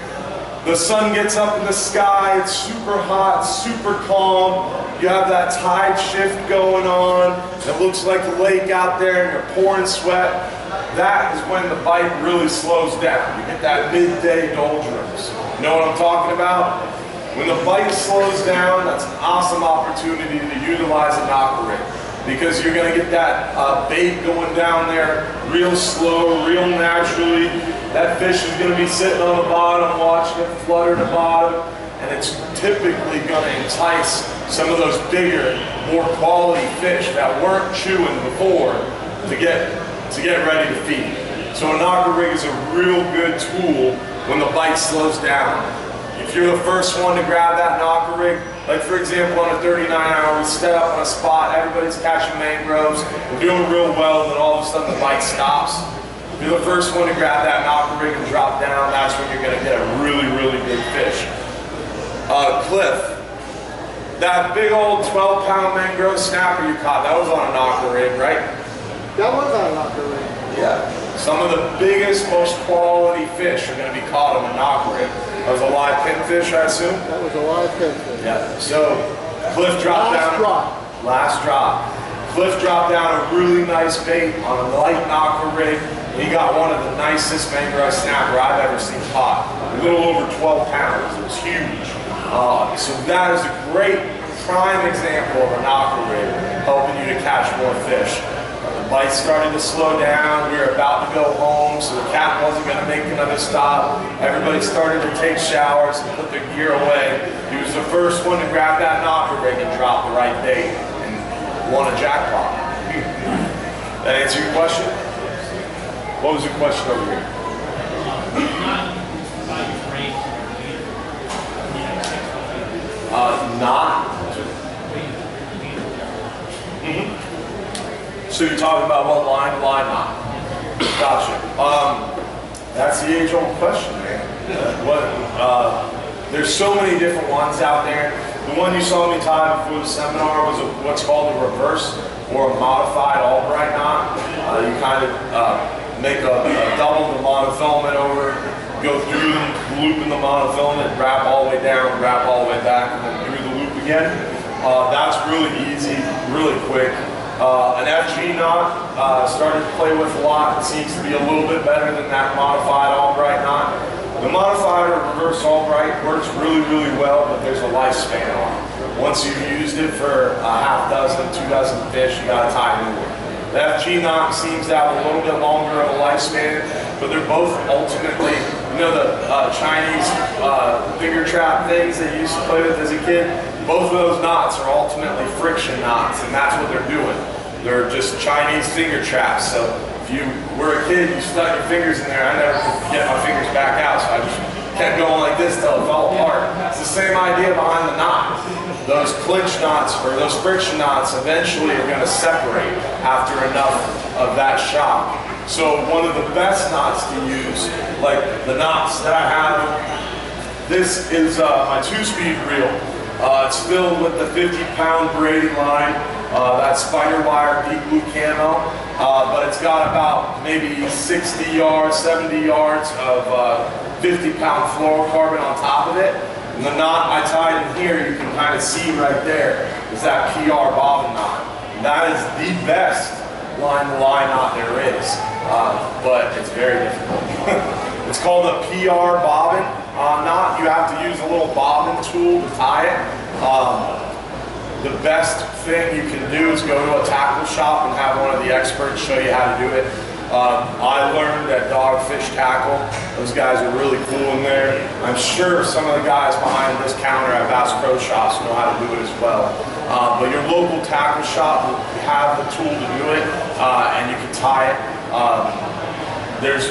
S1: The sun gets up in the sky, it's super hot, super calm. You have that tide shift going on. It looks like a lake out there and you're pouring sweat. That is when the bite really slows down. You get that midday doldrums. You know what I'm talking about? When the bite slows down, that's an awesome opportunity to utilize a knocker rig, because you're going to get that bait going down there real slow, real naturally. That fish is going to be sitting on the bottom, watching it flutter to bottom, and it's typically going to entice some of those bigger, more quality fish that weren't chewing before to get ready to feed. So a knocker rig is a real good tool when the bite slows down. If you're the first one to grab that knocker rig, like for example on a 39-hour, we set up on a spot, everybody's catching mangroves, we're doing real well, and then all of a sudden the bite stops. If you're the first one to grab that knocker rig and drop down, that's when you're going to get a really, really big fish. Cliff, that big old 12-pound mangrove snapper you caught, that was on a knocker rig, right?
S5: That was on a knocker rig.
S1: Yeah. Some of the biggest, most quality fish are going to be caught on a knocker rig. That was a live pinfish, I assume?
S5: That was a live pinfish.
S1: Yeah. So, Cliff dropped down. Last drop. Cliff dropped down a really nice bait on a light knocker rig. He got one of the nicest mangrove snapper I've ever seen caught. A little over 12 pounds. It was huge. So that is a great prime example of a knocker rig helping you to catch more fish. The bite started to slow down. We were about to go home, so the captain wasn't going to make another stop. Everybody started to take showers and put their gear away. He was the first one to grab that knocker rig and drop the right bait and won a jackpot. That answer your question? What was your question over here? Not. So you're talking about what line to line knot? Gotcha. That's the age-old question, man. There's so many different ones out there. The one you saw me tie before the seminar was what's called a reverse or a modified Albright knot. You kind of make a double the monofilament over, go through the loop in the monofilament, wrap all the way down, wrap all the way back, and then through the loop again. That's really easy, really quick. An FG knot, started to play with a lot. It seems to be a little bit better than that modified Albright knot. The modified or reverse Albright works really, really well, but there's a lifespan on it. Once you've used it for a half dozen, 2 dozen fish, you gotta tie a new one. The FG knot seems to have a little bit longer of a lifespan, but they're both ultimately, you know, the Chinese finger trap things that you used to play with as a kid? Both of those knots are ultimately friction knots, and that's what they're doing. They're just Chinese finger traps. So if you were a kid, you stuck your fingers in there. I never could get my fingers back out, so I just kept going like this till it fell apart. It's the same idea behind the knot. Those clinch knots or those friction knots eventually are going to separate after enough of that shock. So one of the best knots to use, like the knots that I have, this is my 2-speed reel. It's filled with the 50-pound braided line. That's spider wire deep blue camo, but it's got about maybe 60 yards, 70 yards of 50-pound fluorocarbon on top of it. And the knot I tied in here, you can kind of see right there, is that PR bobbin knot. And that is the best line-to-line knot there is, but it's very difficult. It's called a PR bobbin knot. You have to use a little bobbin tool to tie it. The best thing you can do is go to a tackle shop and have one of the experts show you how to do it. I learned at Dogfish Tackle. Those guys are really cool in there. I'm sure some of the guys behind this counter at Bass Pro Shops know how to do it as well. But your local tackle shop will have the tool to do it, and you can tie it. There's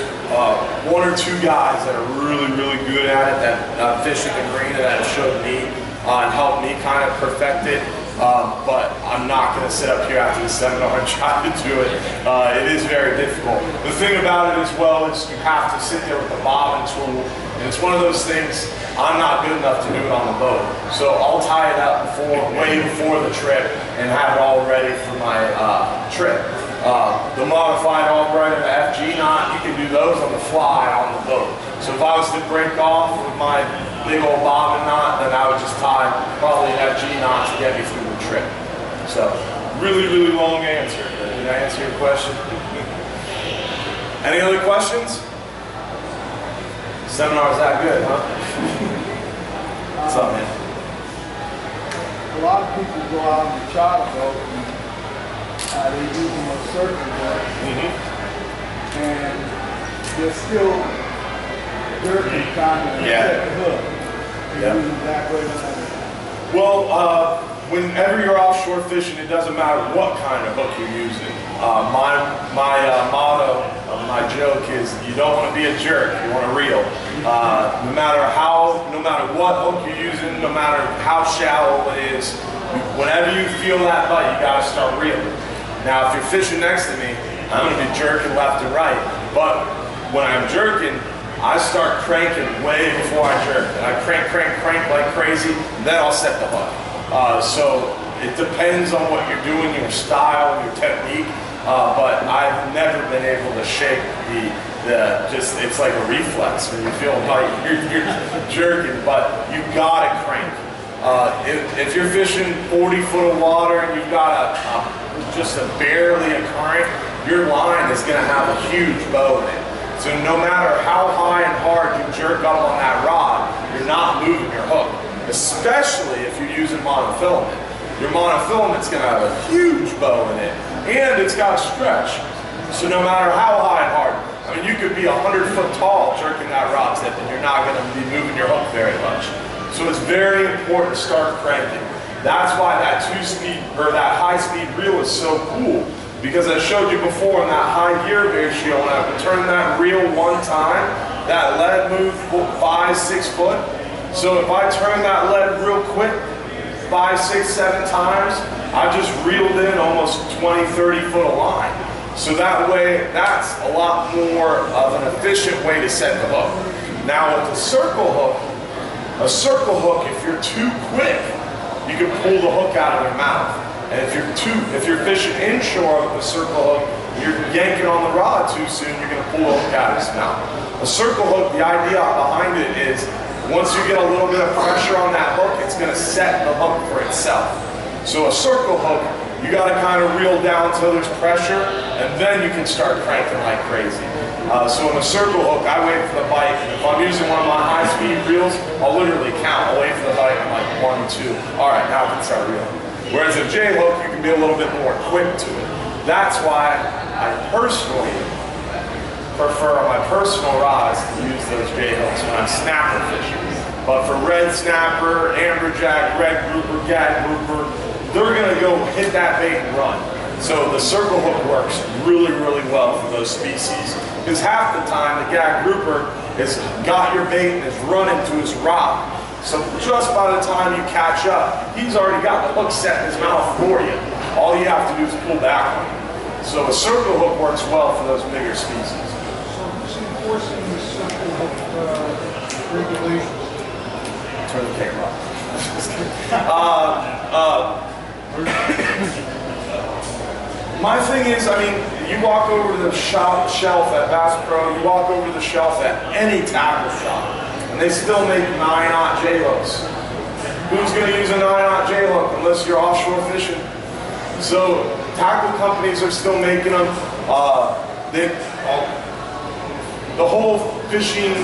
S1: 1 or 2 guys that are really, really good at it that fish at the Marina that showed me and helped me kind of perfect it. But I'm not going to sit up here after the seminar and try to do it. It is very difficult. The thing about it as well is you have to sit there with the bobbin tool, and it's one of those things, I'm not good enough to do it on the boat. So I'll tie it up way before the trip and have it all ready for my trip. The modified all-brighter FG knot, you can do those on the fly on the boat. So if I was to break off with my big old bobbin knot, then I would just tie probably an FG knot to get me through the trip. So really, really long answer. Did I answer your question? Any other questions? Seminar's that good, huh? What's up, man?
S3: A lot of people go out on the charter boat and they use them on surfing boards. And they're still dirty kind of set the hook. They use them that way.
S1: Well, whenever you're offshore fishing, it doesn't matter what kind of hook you're using. My motto, my joke is you don't want to be a jerk, you want to reel. No matter what hook you're using, no matter how shallow it is, whenever you feel that bite, you got to start reeling. Now, if you're fishing next to me, I'm going to be jerking left and right. But when I'm jerking, I start cranking way before I jerk. And I crank like crazy, then I'll set the hook. So it depends on what you're doing, your style, your technique. But I've never been able to shake it's like a reflex when you feel a bite, you're jerking, but you gotta crank. If you're fishing 40 foot of water and you've got just barely a current, your line is gonna have a huge bow in it. So no matter how high and hard you jerk up on that rod, you're not moving your hook, especially if you're using monofilament. Your monofilament's gonna have a huge bow in it, and it's got stretch. So no matter how high and hard, I mean, you could be 100 foot tall jerking that rod tip and you're not gonna be moving your hook very much. So it's very important to start cranking. That's why that that high-speed reel is so cool. Because I showed you before in that high gear ratio, when I would turn that reel one time, that lead moved 5-6 foot. So if I turn that lead real quick, 5, 6, 7 times, I just reeled in almost 20-30 foot of line. So that way, that's a lot more of an efficient way to set the hook. Now with a circle hook, if you're too quick, you can pull the hook out of your mouth. And if you're fishing inshore with a circle hook, you're yanking on the rod too soon, you're gonna pull the hook out of his mouth. A circle hook, the idea behind it is, once you get a little bit of pressure on that hook, it's gonna set the hook for itself. So a circle hook, you gotta kind of reel down until there's pressure, and then you can start cranking like crazy. So in a circle hook, I wait for the bite, and if I'm using one of my high-speed reels, I'll literally count. I'll wait for the bite, I'm like 1, 2. All right, now I can start reeling. Whereas a J hook, you can be a little bit more quick to it. That's why I personally prefer on my personal rods to use those J hooks when I'm snapper fishing. But for red snapper, amberjack, red grouper, gag grouper, they're gonna go hit that bait and run. So the circle hook works really, really well for those species. Because half the time the gag grouper has got your bait and is running to his rod. So just by the time you catch up, he's already got the hook set in his mouth for you. All you have to do is pull back on him. So a circle hook works well for those bigger species.
S3: So just enforcing the circle hook regulations.
S1: Turn the camera off. My thing is, I mean, you walk over to the shelf at Bass Pro, you walk over to the shelf at any tackle shop, and they still make 9-aught J-hooks. Who's going to use a 9-aught J-hook unless you're offshore fishing? So tackle companies are still making them. The whole fisheries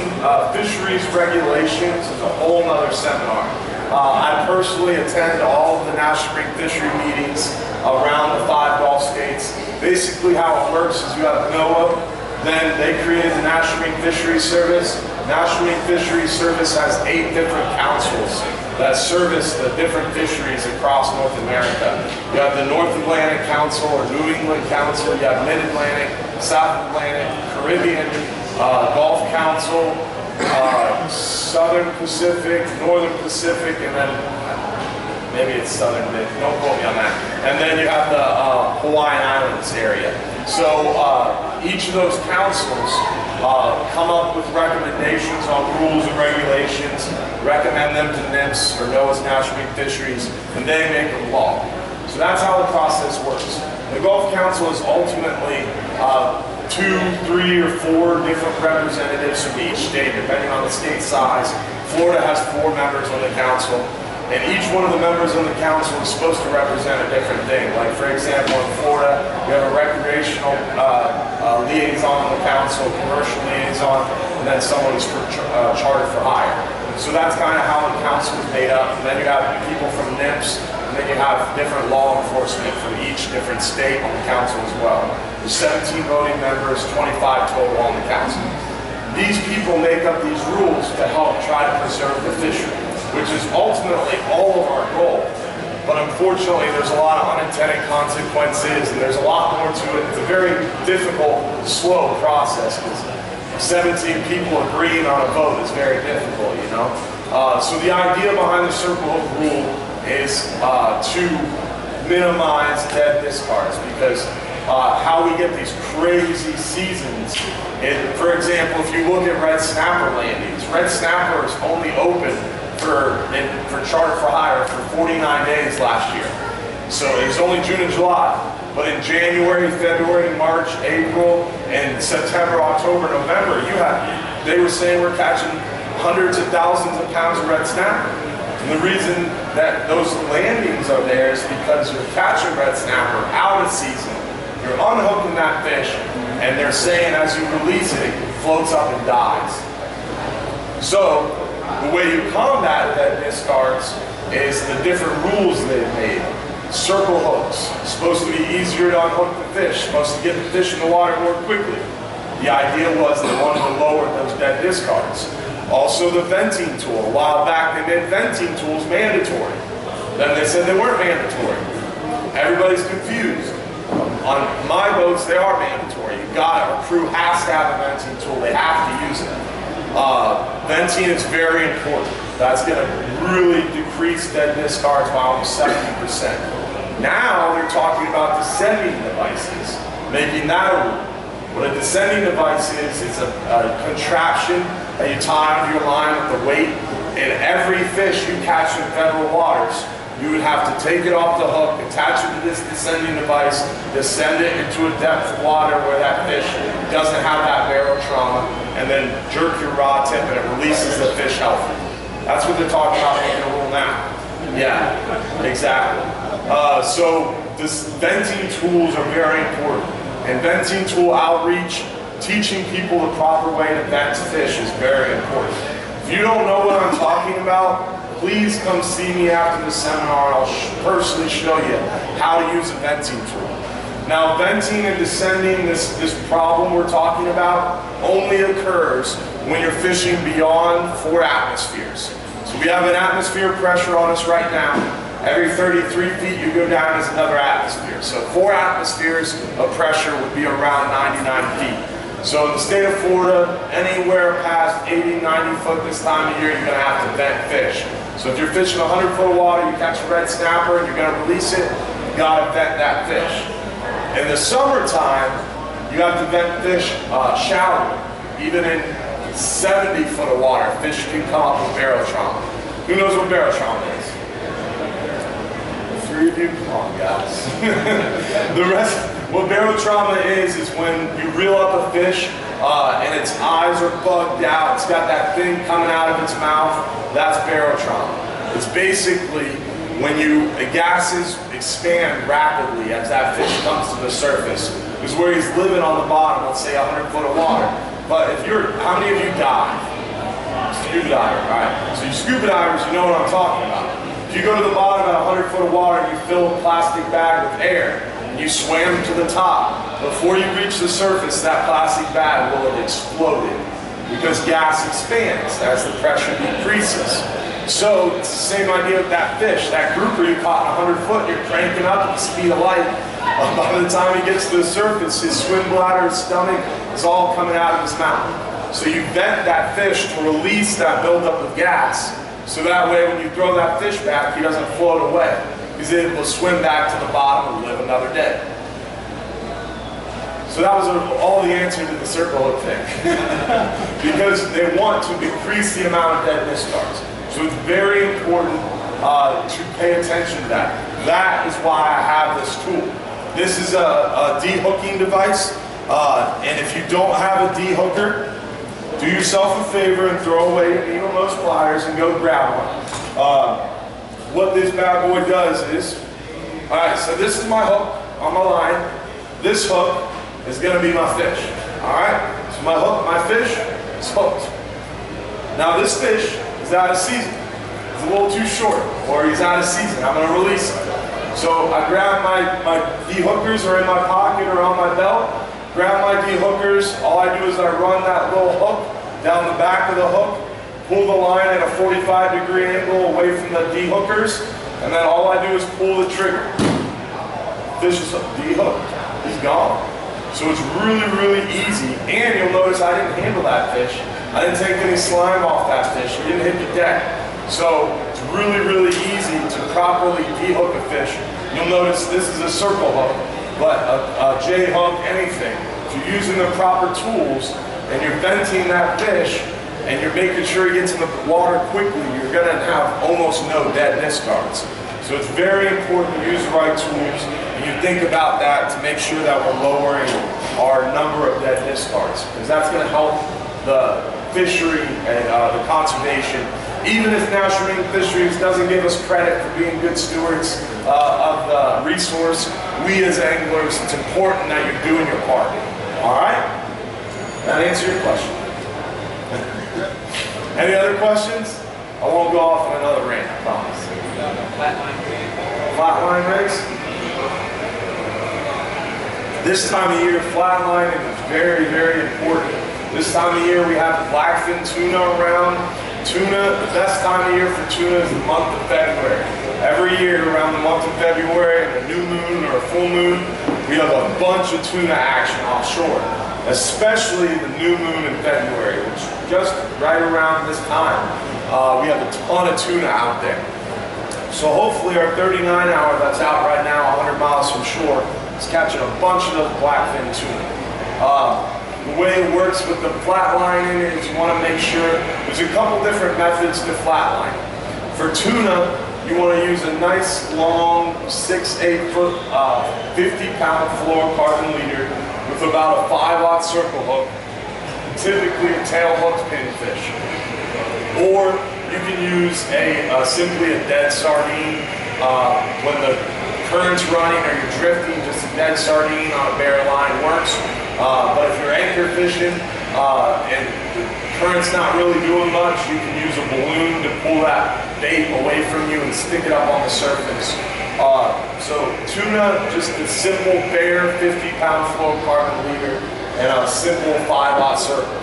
S1: regulations is a whole nother seminar. I personally attend all of the National Marine Fishery meetings around the 5 Gulf states. Basically how it works is you have NOAA, then they created the National Marine Fisheries Service. National Marine Fisheries Service has 8 different councils that service the different fisheries across North America. You have the North Atlantic Council or New England Council, you have Mid-Atlantic, South Atlantic, Caribbean, Gulf Council, Southern Pacific, Northern Pacific, and then maybe it's Southern, don't quote me on that. And then you have the Hawaiian Islands area. So each of those councils come up with recommendations on rules and regulations, recommend them to NIMS or NOAA's National Marine Fisheries, and they make them law. So that's how the process works. The Gulf Council is ultimately 2, 3, or 4 different representatives from each state, depending on the state size. Florida has 4 members on the council, and each one of the members on the council is supposed to represent a different thing. Like, for example, in Florida, you have a recreational liaison on the council, commercial liaison, and then someone who's for charter for hire. So that's kind of how the council is made up. And then you have people from NIPS, and then you have different law enforcement from each different state on the council as well. There's 17 voting members, 25 total on the council. These people make up these rules to help try to preserve the fishery, which is ultimately all of our goal. But unfortunately, there's a lot of unintended consequences, and there's a lot more to it. It's a very difficult, slow process, because 17 people agreeing on a vote is very difficult, you know? So the idea behind the circle hook rule is to minimize dead discards, because how we get these crazy seasons. For example, if you look at red snapper landings, red snapper is only open for charter for hire for 49 days last year. So it was only June and July. But in January, February, March, April, and September, October, November, they were saying we're catching hundreds of thousands of pounds of red snapper. And the reason that those landings are there is because you're catching red snapper out of season. You're unhooking that fish, and they're saying as you release it, it floats up and dies. So the way you combat that discards is the different rules they've made. Circle hooks, supposed to be easier to unhook the fish, supposed to get the fish in the water more quickly. The idea was they wanted to lower those dead discards. Also the venting tool. A while back they made venting tools mandatory. Then they said they weren't mandatory. Everybody's confused. On my boats, they are mandatory. A crew has to have a venting tool. They have to use it. Venting is very important. That's going to really decrease dead discards by almost 70%. Now they're talking about descending devices, making that a rule. What a descending device is, it's a contraption that you tie onto your line with the weight, and every fish you catch in federal waters, you would have to take it off the hook, attach it to this descending device, descend it into a depth of water where that fish doesn't have that barrel trauma, and then jerk your rod tip and it releases the fish healthy. That's what they're talking about making a rule now. Yeah, exactly. So this venting tools are very important. And venting tool outreach, teaching people the proper way to vent fish is very important. If you don't know what I'm talking about, please come see me after the seminar. I'll personally show you how to use a venting tool. Now, venting and descending, this problem we're talking about, only occurs when you're fishing beyond 4 atmospheres. So we have an atmosphere pressure on us right now. Every 33 feet you go down is another atmosphere. So 4 atmospheres of pressure would be around 99 feet. So in the state of Florida, anywhere past 80, 90 foot this time of year, you're going to have to vent fish. So if you're fishing 100 foot of water, you catch a red snapper and you're going to release it, you got to vent that fish. In the summertime, you have to vent fish shallow. Even in 70 foot of water, fish can come up with barrel trauma. Who knows what barrel trauma is? 3 of you, come on guys. The rest, what barrel trauma is when you reel up a fish and its eyes are bugged out, it's got that thing coming out of its mouth, that's barrel trauma. It's basically when the gases expand rapidly as that fish comes to the surface, is where he's living on the bottom, let's say 100 foot of water. But how many of you dive? Scuba diver, right? So you scuba divers, you know what I'm talking about. If you go to the bottom at 100 foot of water and you fill a plastic bag with air, and you swam to the top, before you reach the surface, that plastic bag will have exploded because gas expands as the pressure decreases. So it's the same idea with that fish. That grouper you caught in 100 foot, you're cranking up at the speed of light. By the time he gets to the surface, his swim bladder, his stomach, is all coming out of his mouth. So you vent that fish to release that buildup of gas, so that way when you throw that fish back, he doesn't float away. He's able to swim back to the bottom and live another day. So that was all the answer to the circle hook thing. Because they want to decrease the amount of dead discards. So it's very important to pay attention to that. That is why I have this tool. This is a de-hooking device, and if you don't have a de-hooker, do yourself a favor and throw away your needle-nose pliers and go grab one. What this bad boy does is, all right, so this is my hook on my line. This hook is gonna be my fish, all right? So my hook, my fish is hooked. Now this fish is out of season. It's a little too short, or he's out of season. I'm gonna release him. So I grab my de-hookers are in my pocket or on my belt. Grab my de-hookers. All I do is I run that little hook down the back of the hook, pull the line at a 45-degree angle away from the de-hookers, and then all I do is pull the trigger. Fish is de-hooked. He's gone. So it's really, really easy. And you'll notice I didn't handle that fish. I didn't take any slime off that fish. He didn't hit the deck. So it's really, really easy to properly de-hook a fish. You'll notice this is a circle hook, but a J hook, anything. If you're using the proper tools and you're venting that fish and you're making sure he gets in the water quickly, you're gonna have almost no dead discards. So it's very important to use the right tools, and you think about that to make sure that we're lowering our number of dead discards, because that's gonna help the fishery and the conservation. Even if National Marine Fisheries doesn't give us credit for being good stewards of the resource, we as anglers, it's important that you're doing your part. All right? That answer your question. Any other questions? I won't go off on another rant, I promise. Flatline rigs? This time of year, flatlining is very, very important. This time of year, we have blackfin tuna around. Tuna, the best time of year for tuna is the month of February. Every year around the month of February, a new moon or a full moon, we have a bunch of tuna action offshore, especially the new moon in February, which just right around this time, we have a ton of tuna out there. So hopefully our 39-hour that's out right now, 100 miles from shore, is catching a bunch of those blackfin tuna. The way it works with the flatlining is you want to make sure, there's a couple different methods to flatline. For tuna, you want to use a nice long 6-8 foot 50-pound fluorocarbon leader with about a 5-aught circle hook, typically a tail hooked pinfish. Or you can use simply a dead sardine when the current's running or you're drifting, just a dead sardine on a bare line works. But if you're anchor fishing and the current's not really doing much, you can use a balloon to pull that bait away from you and stick it up on the surface. So tuna, just a simple bare 50-pound fluorocarbon leader and a simple 5-aught circle.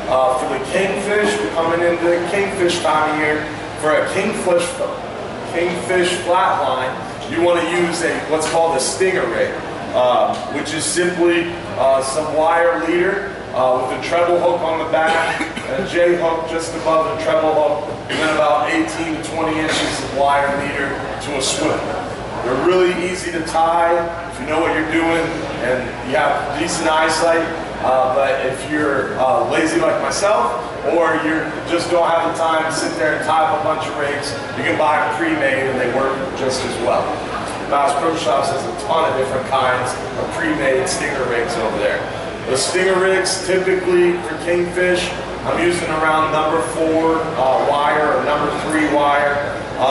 S1: For the kingfish, we're coming into the kingfish time of year. For a kingfish flatline, you want to use what's called a stinger rig, which is simply some wire leader with a treble hook on the back and a J hook just above the treble hook, and then about 18 to 20 inches of wire leader to a swim. They're really easy to tie if you know what you're doing and you have decent eyesight. But if you're lazy like myself, or you just don't have the time to sit there and tie up a bunch of rigs, you can buy them pre-made and they work just as well. Bass Pro Shops has a ton of different kinds of pre-made stinger rigs over there. The stinger rigs, typically for kingfish, I'm using around number 4 wire or number 3 wire,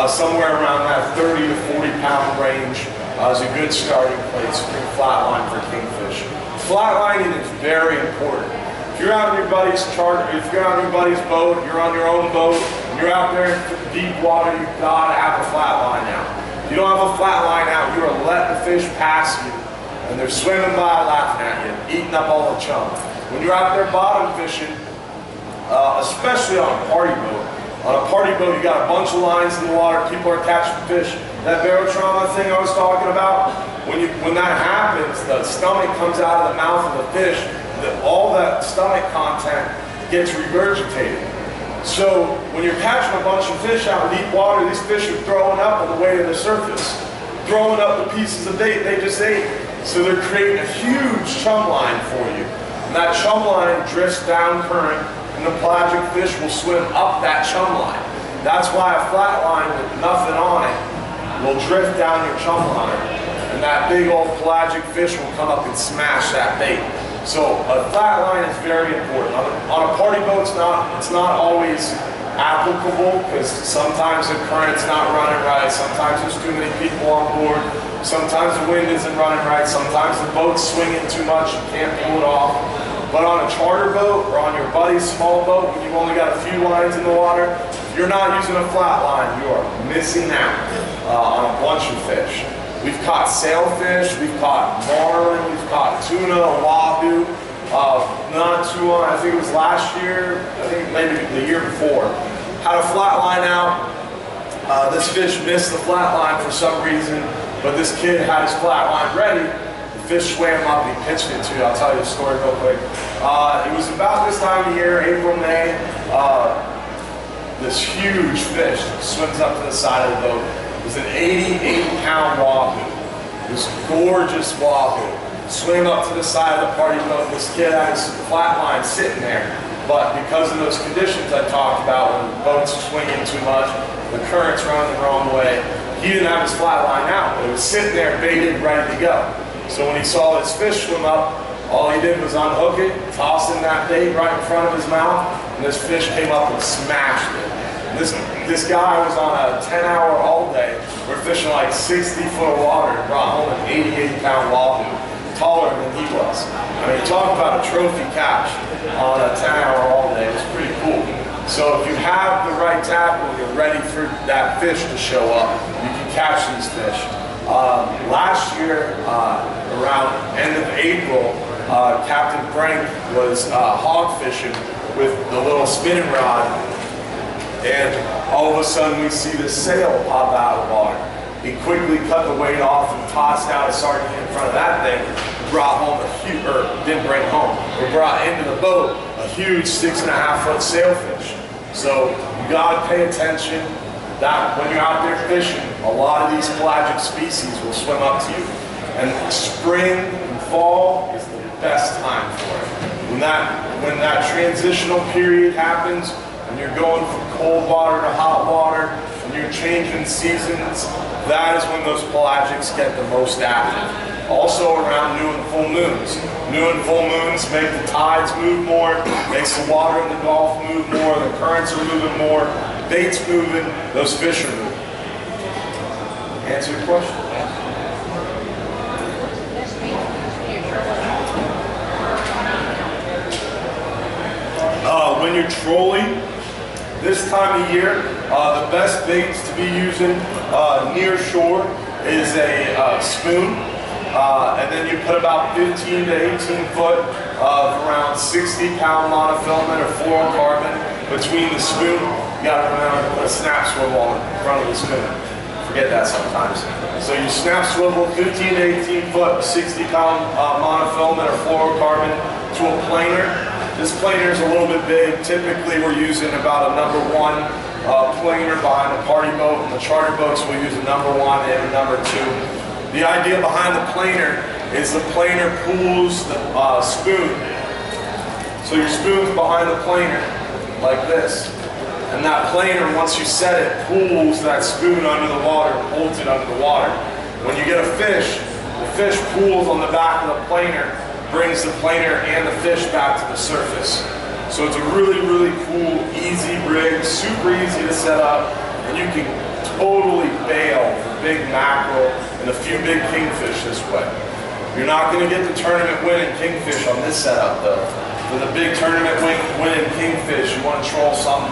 S1: somewhere around that 30 to 40 pound range is a good starting place for flatline for kingfish. Flatlining is very important. If you're out on your buddy's charter, if you're out on your buddy's boat, you're on your own boat, and you're out there in deep water, you've got to have a flatline out. If you don't have a flatline out, you are letting the fish pass you, and they're swimming by laughing at you, eating up all the chum. When you're out there bottom fishing, especially on a party boat, you got a bunch of lines in the water, people are catching fish. That barotrauma thing I was talking about, when that happens, the stomach comes out of the mouth of the fish, all that stomach content gets regurgitated. So when you're catching a bunch of fish out in deep water, these fish are throwing up on the way to the surface, throwing up the pieces of bait they just ate. So they're creating a huge chum line for you. And that chum line drifts down current, and the pelagic fish will swim up that chum line. That's why a flat line with nothing on it will drift down your chum line. And that big old pelagic fish will come up and smash that bait. So a flat line is very important. On a party boat, it's not always applicable because sometimes the current's not running right, sometimes there's too many people on board, sometimes the wind isn't running right, sometimes the boat's swinging too much, you can't pull it off. But on a charter boat or on your buddy's small boat, when you've only got a few lines in the water, if you're not using a flat line, you are missing out on a bunch of fish. We've caught sailfish, we've caught marlin, we've caught tuna, wahoo. Not too long, I think it was last year, I think maybe the year before. Had a flat line out. This fish missed the flat line for some reason, but this kid had his flat line ready. The fish swam up and he pitched it to you. I'll tell you the story real quick. It was about this time of year, April, May. This huge fish swims up to the side of the boat. It was an 88-pound wahoo. This gorgeous wahoo. Swam up to the side of the party boat. This kid had his flat line sitting there. But because of those conditions I talked about, when the boat's swinging too much, the current's running the wrong way, he didn't have his flat line out. It was sitting there baited, ready to go. So when he saw this fish swim up, all he did was unhook it, toss in that bait right in front of his mouth, and this fish came up and smashed it. This guy was on a 10-hour all day. We're fishing like 60 foot of water and brought home an 88-pound wahoo, taller than he was. I mean, talk about a trophy catch on a 10-hour all day. It's pretty cool. So if you have the right tackle, you're ready for that fish to show up, you can catch these fish. Last year, around end of April, Captain Frank was hog fishing with the little spinning rod, and all of a sudden we see this sail pop out of the water. He quickly cut the weight off and tossed out a sardine in front of that thing, brought home a huge, or didn't bring home, but brought into the boat a huge 6.5 foot sailfish. So you gotta pay attention that when you're out there fishing, a lot of these pelagic species will swim up to you. And spring and fall is the best time for it. When that transitional period happens, and you're going from cold water to hot water, and you're changing seasons, that is when those pelagics get the most active. Also around new and full moons. New and full moons make the tides move more, makes the water in the Gulf move more, the currents are moving more, bait's moving, those fish are moving. Answer your question? When you're trolling, this time of year, the best baits to be using near shore is a spoon. And then you put about 15 to 18 foot of around 60-pound monofilament or fluorocarbon between the spoon. You gotta remember to put a snap swivel on in front of the spoon. Forget that sometimes. So you snap swivel 15 to 18 foot, 60-pound monofilament or fluorocarbon to a planer. This planer is a little bit big. Typically we're using about a number 1 planer behind the party boat. And the charter boats will use a number 1 and a number 2. The idea behind the planer is the planer pulls the spoon. So your spoon's behind the planer, like this. And that planer, once you set it, pulls that spoon under the water, holds it under the water. When you get a fish, the fish pulls on the back of the planer, brings the planer and the fish back to the surface. So it's a really, really cool, easy rig, super easy to set up, and you can totally bail for big mackerel and a few big kingfish this way. You're not going to get the tournament winning kingfish on this setup though. For the big tournament winning kingfish, you want to troll something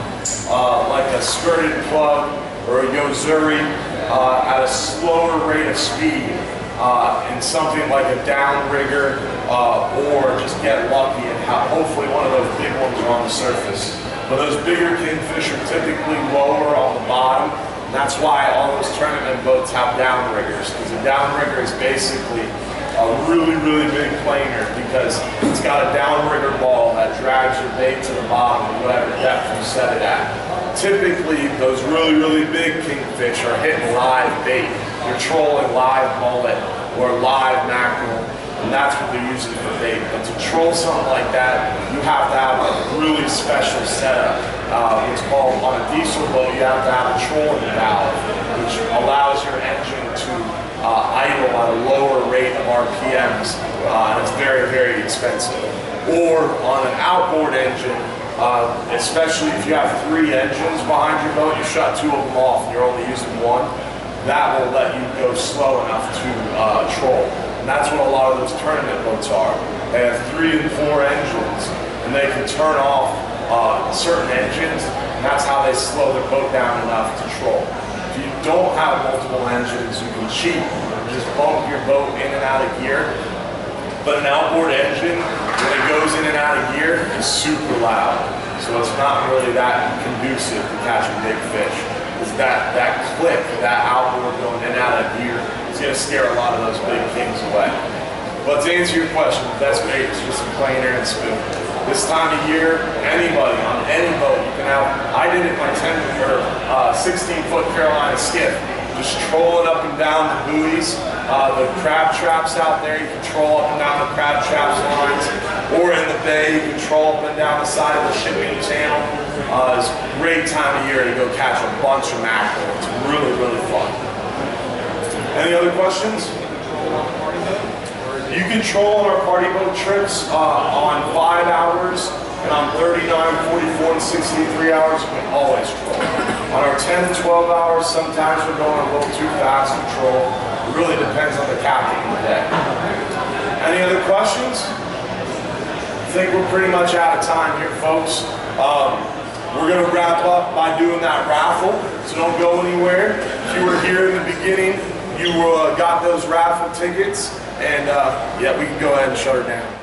S1: like a skirted plug or a yozuri at a slower rate of speed, and something like a downrigger, or just get lucky and hopefully one of those big ones are on the surface. But those bigger kingfish are typically lower on the bottom. That's why all those tournament boats have downriggers, because a downrigger is basically a really, really big planer because it's got a downrigger ball that drags your bait to the bottom at whatever depth you set it at. Typically, those really, really big kingfish are hitting live bait. You're trolling live mullet or live mackerel, and that's what they're using for bait. But to troll something like that, you have to have a really special setup. It's called, on a diesel boat, you have to have a trolling valve, which allows your engine to idle at a a lower rate of RPMs, and it's very, very expensive. Or on an outboard engine, especially if you have 3 engines behind your boat, you shut 2 of them off and you're only using 1, that will let you go slow enough to troll. And that's what a lot of those tournament boats are. They have 3 and 4 engines, and they can turn off certain engines, and that's how they slow their boat down enough to troll. If you don't have multiple engines, you can cheat and just bump your boat in and out of gear. But an outboard engine, when it goes in and out of gear, is super loud. So it's not really that conducive to catching big fish. It's that click, that outboard going in and out of gear, is going to scare a lot of those big kings away. But to answer your question, the best bait is just a planer and spoon. This time of year, anybody on any boat, you can have, I did it in my 16-foot Carolina skiff, just trolling up and down the buoys, the crab traps out there, you can troll up and down the crab traps lines, or in the bay, you can troll up and down the side of the shipping channel. It's a great time of year to go catch a bunch of mackerel. It's really, really fun. Any other questions? You can troll on our party boat trips on 5 hours, and on 39, 44, and 63 hours, you can always troll. On our 10 and 12 hours, sometimes we're going a little too fast to troll. It really depends on the captain of the day. Any other questions? I think we're pretty much out of time here, folks. We're going to wrap up by doing that raffle, so don't go anywhere. If you were here in the beginning, you got those raffle tickets, and yeah, we can go ahead and shut her down.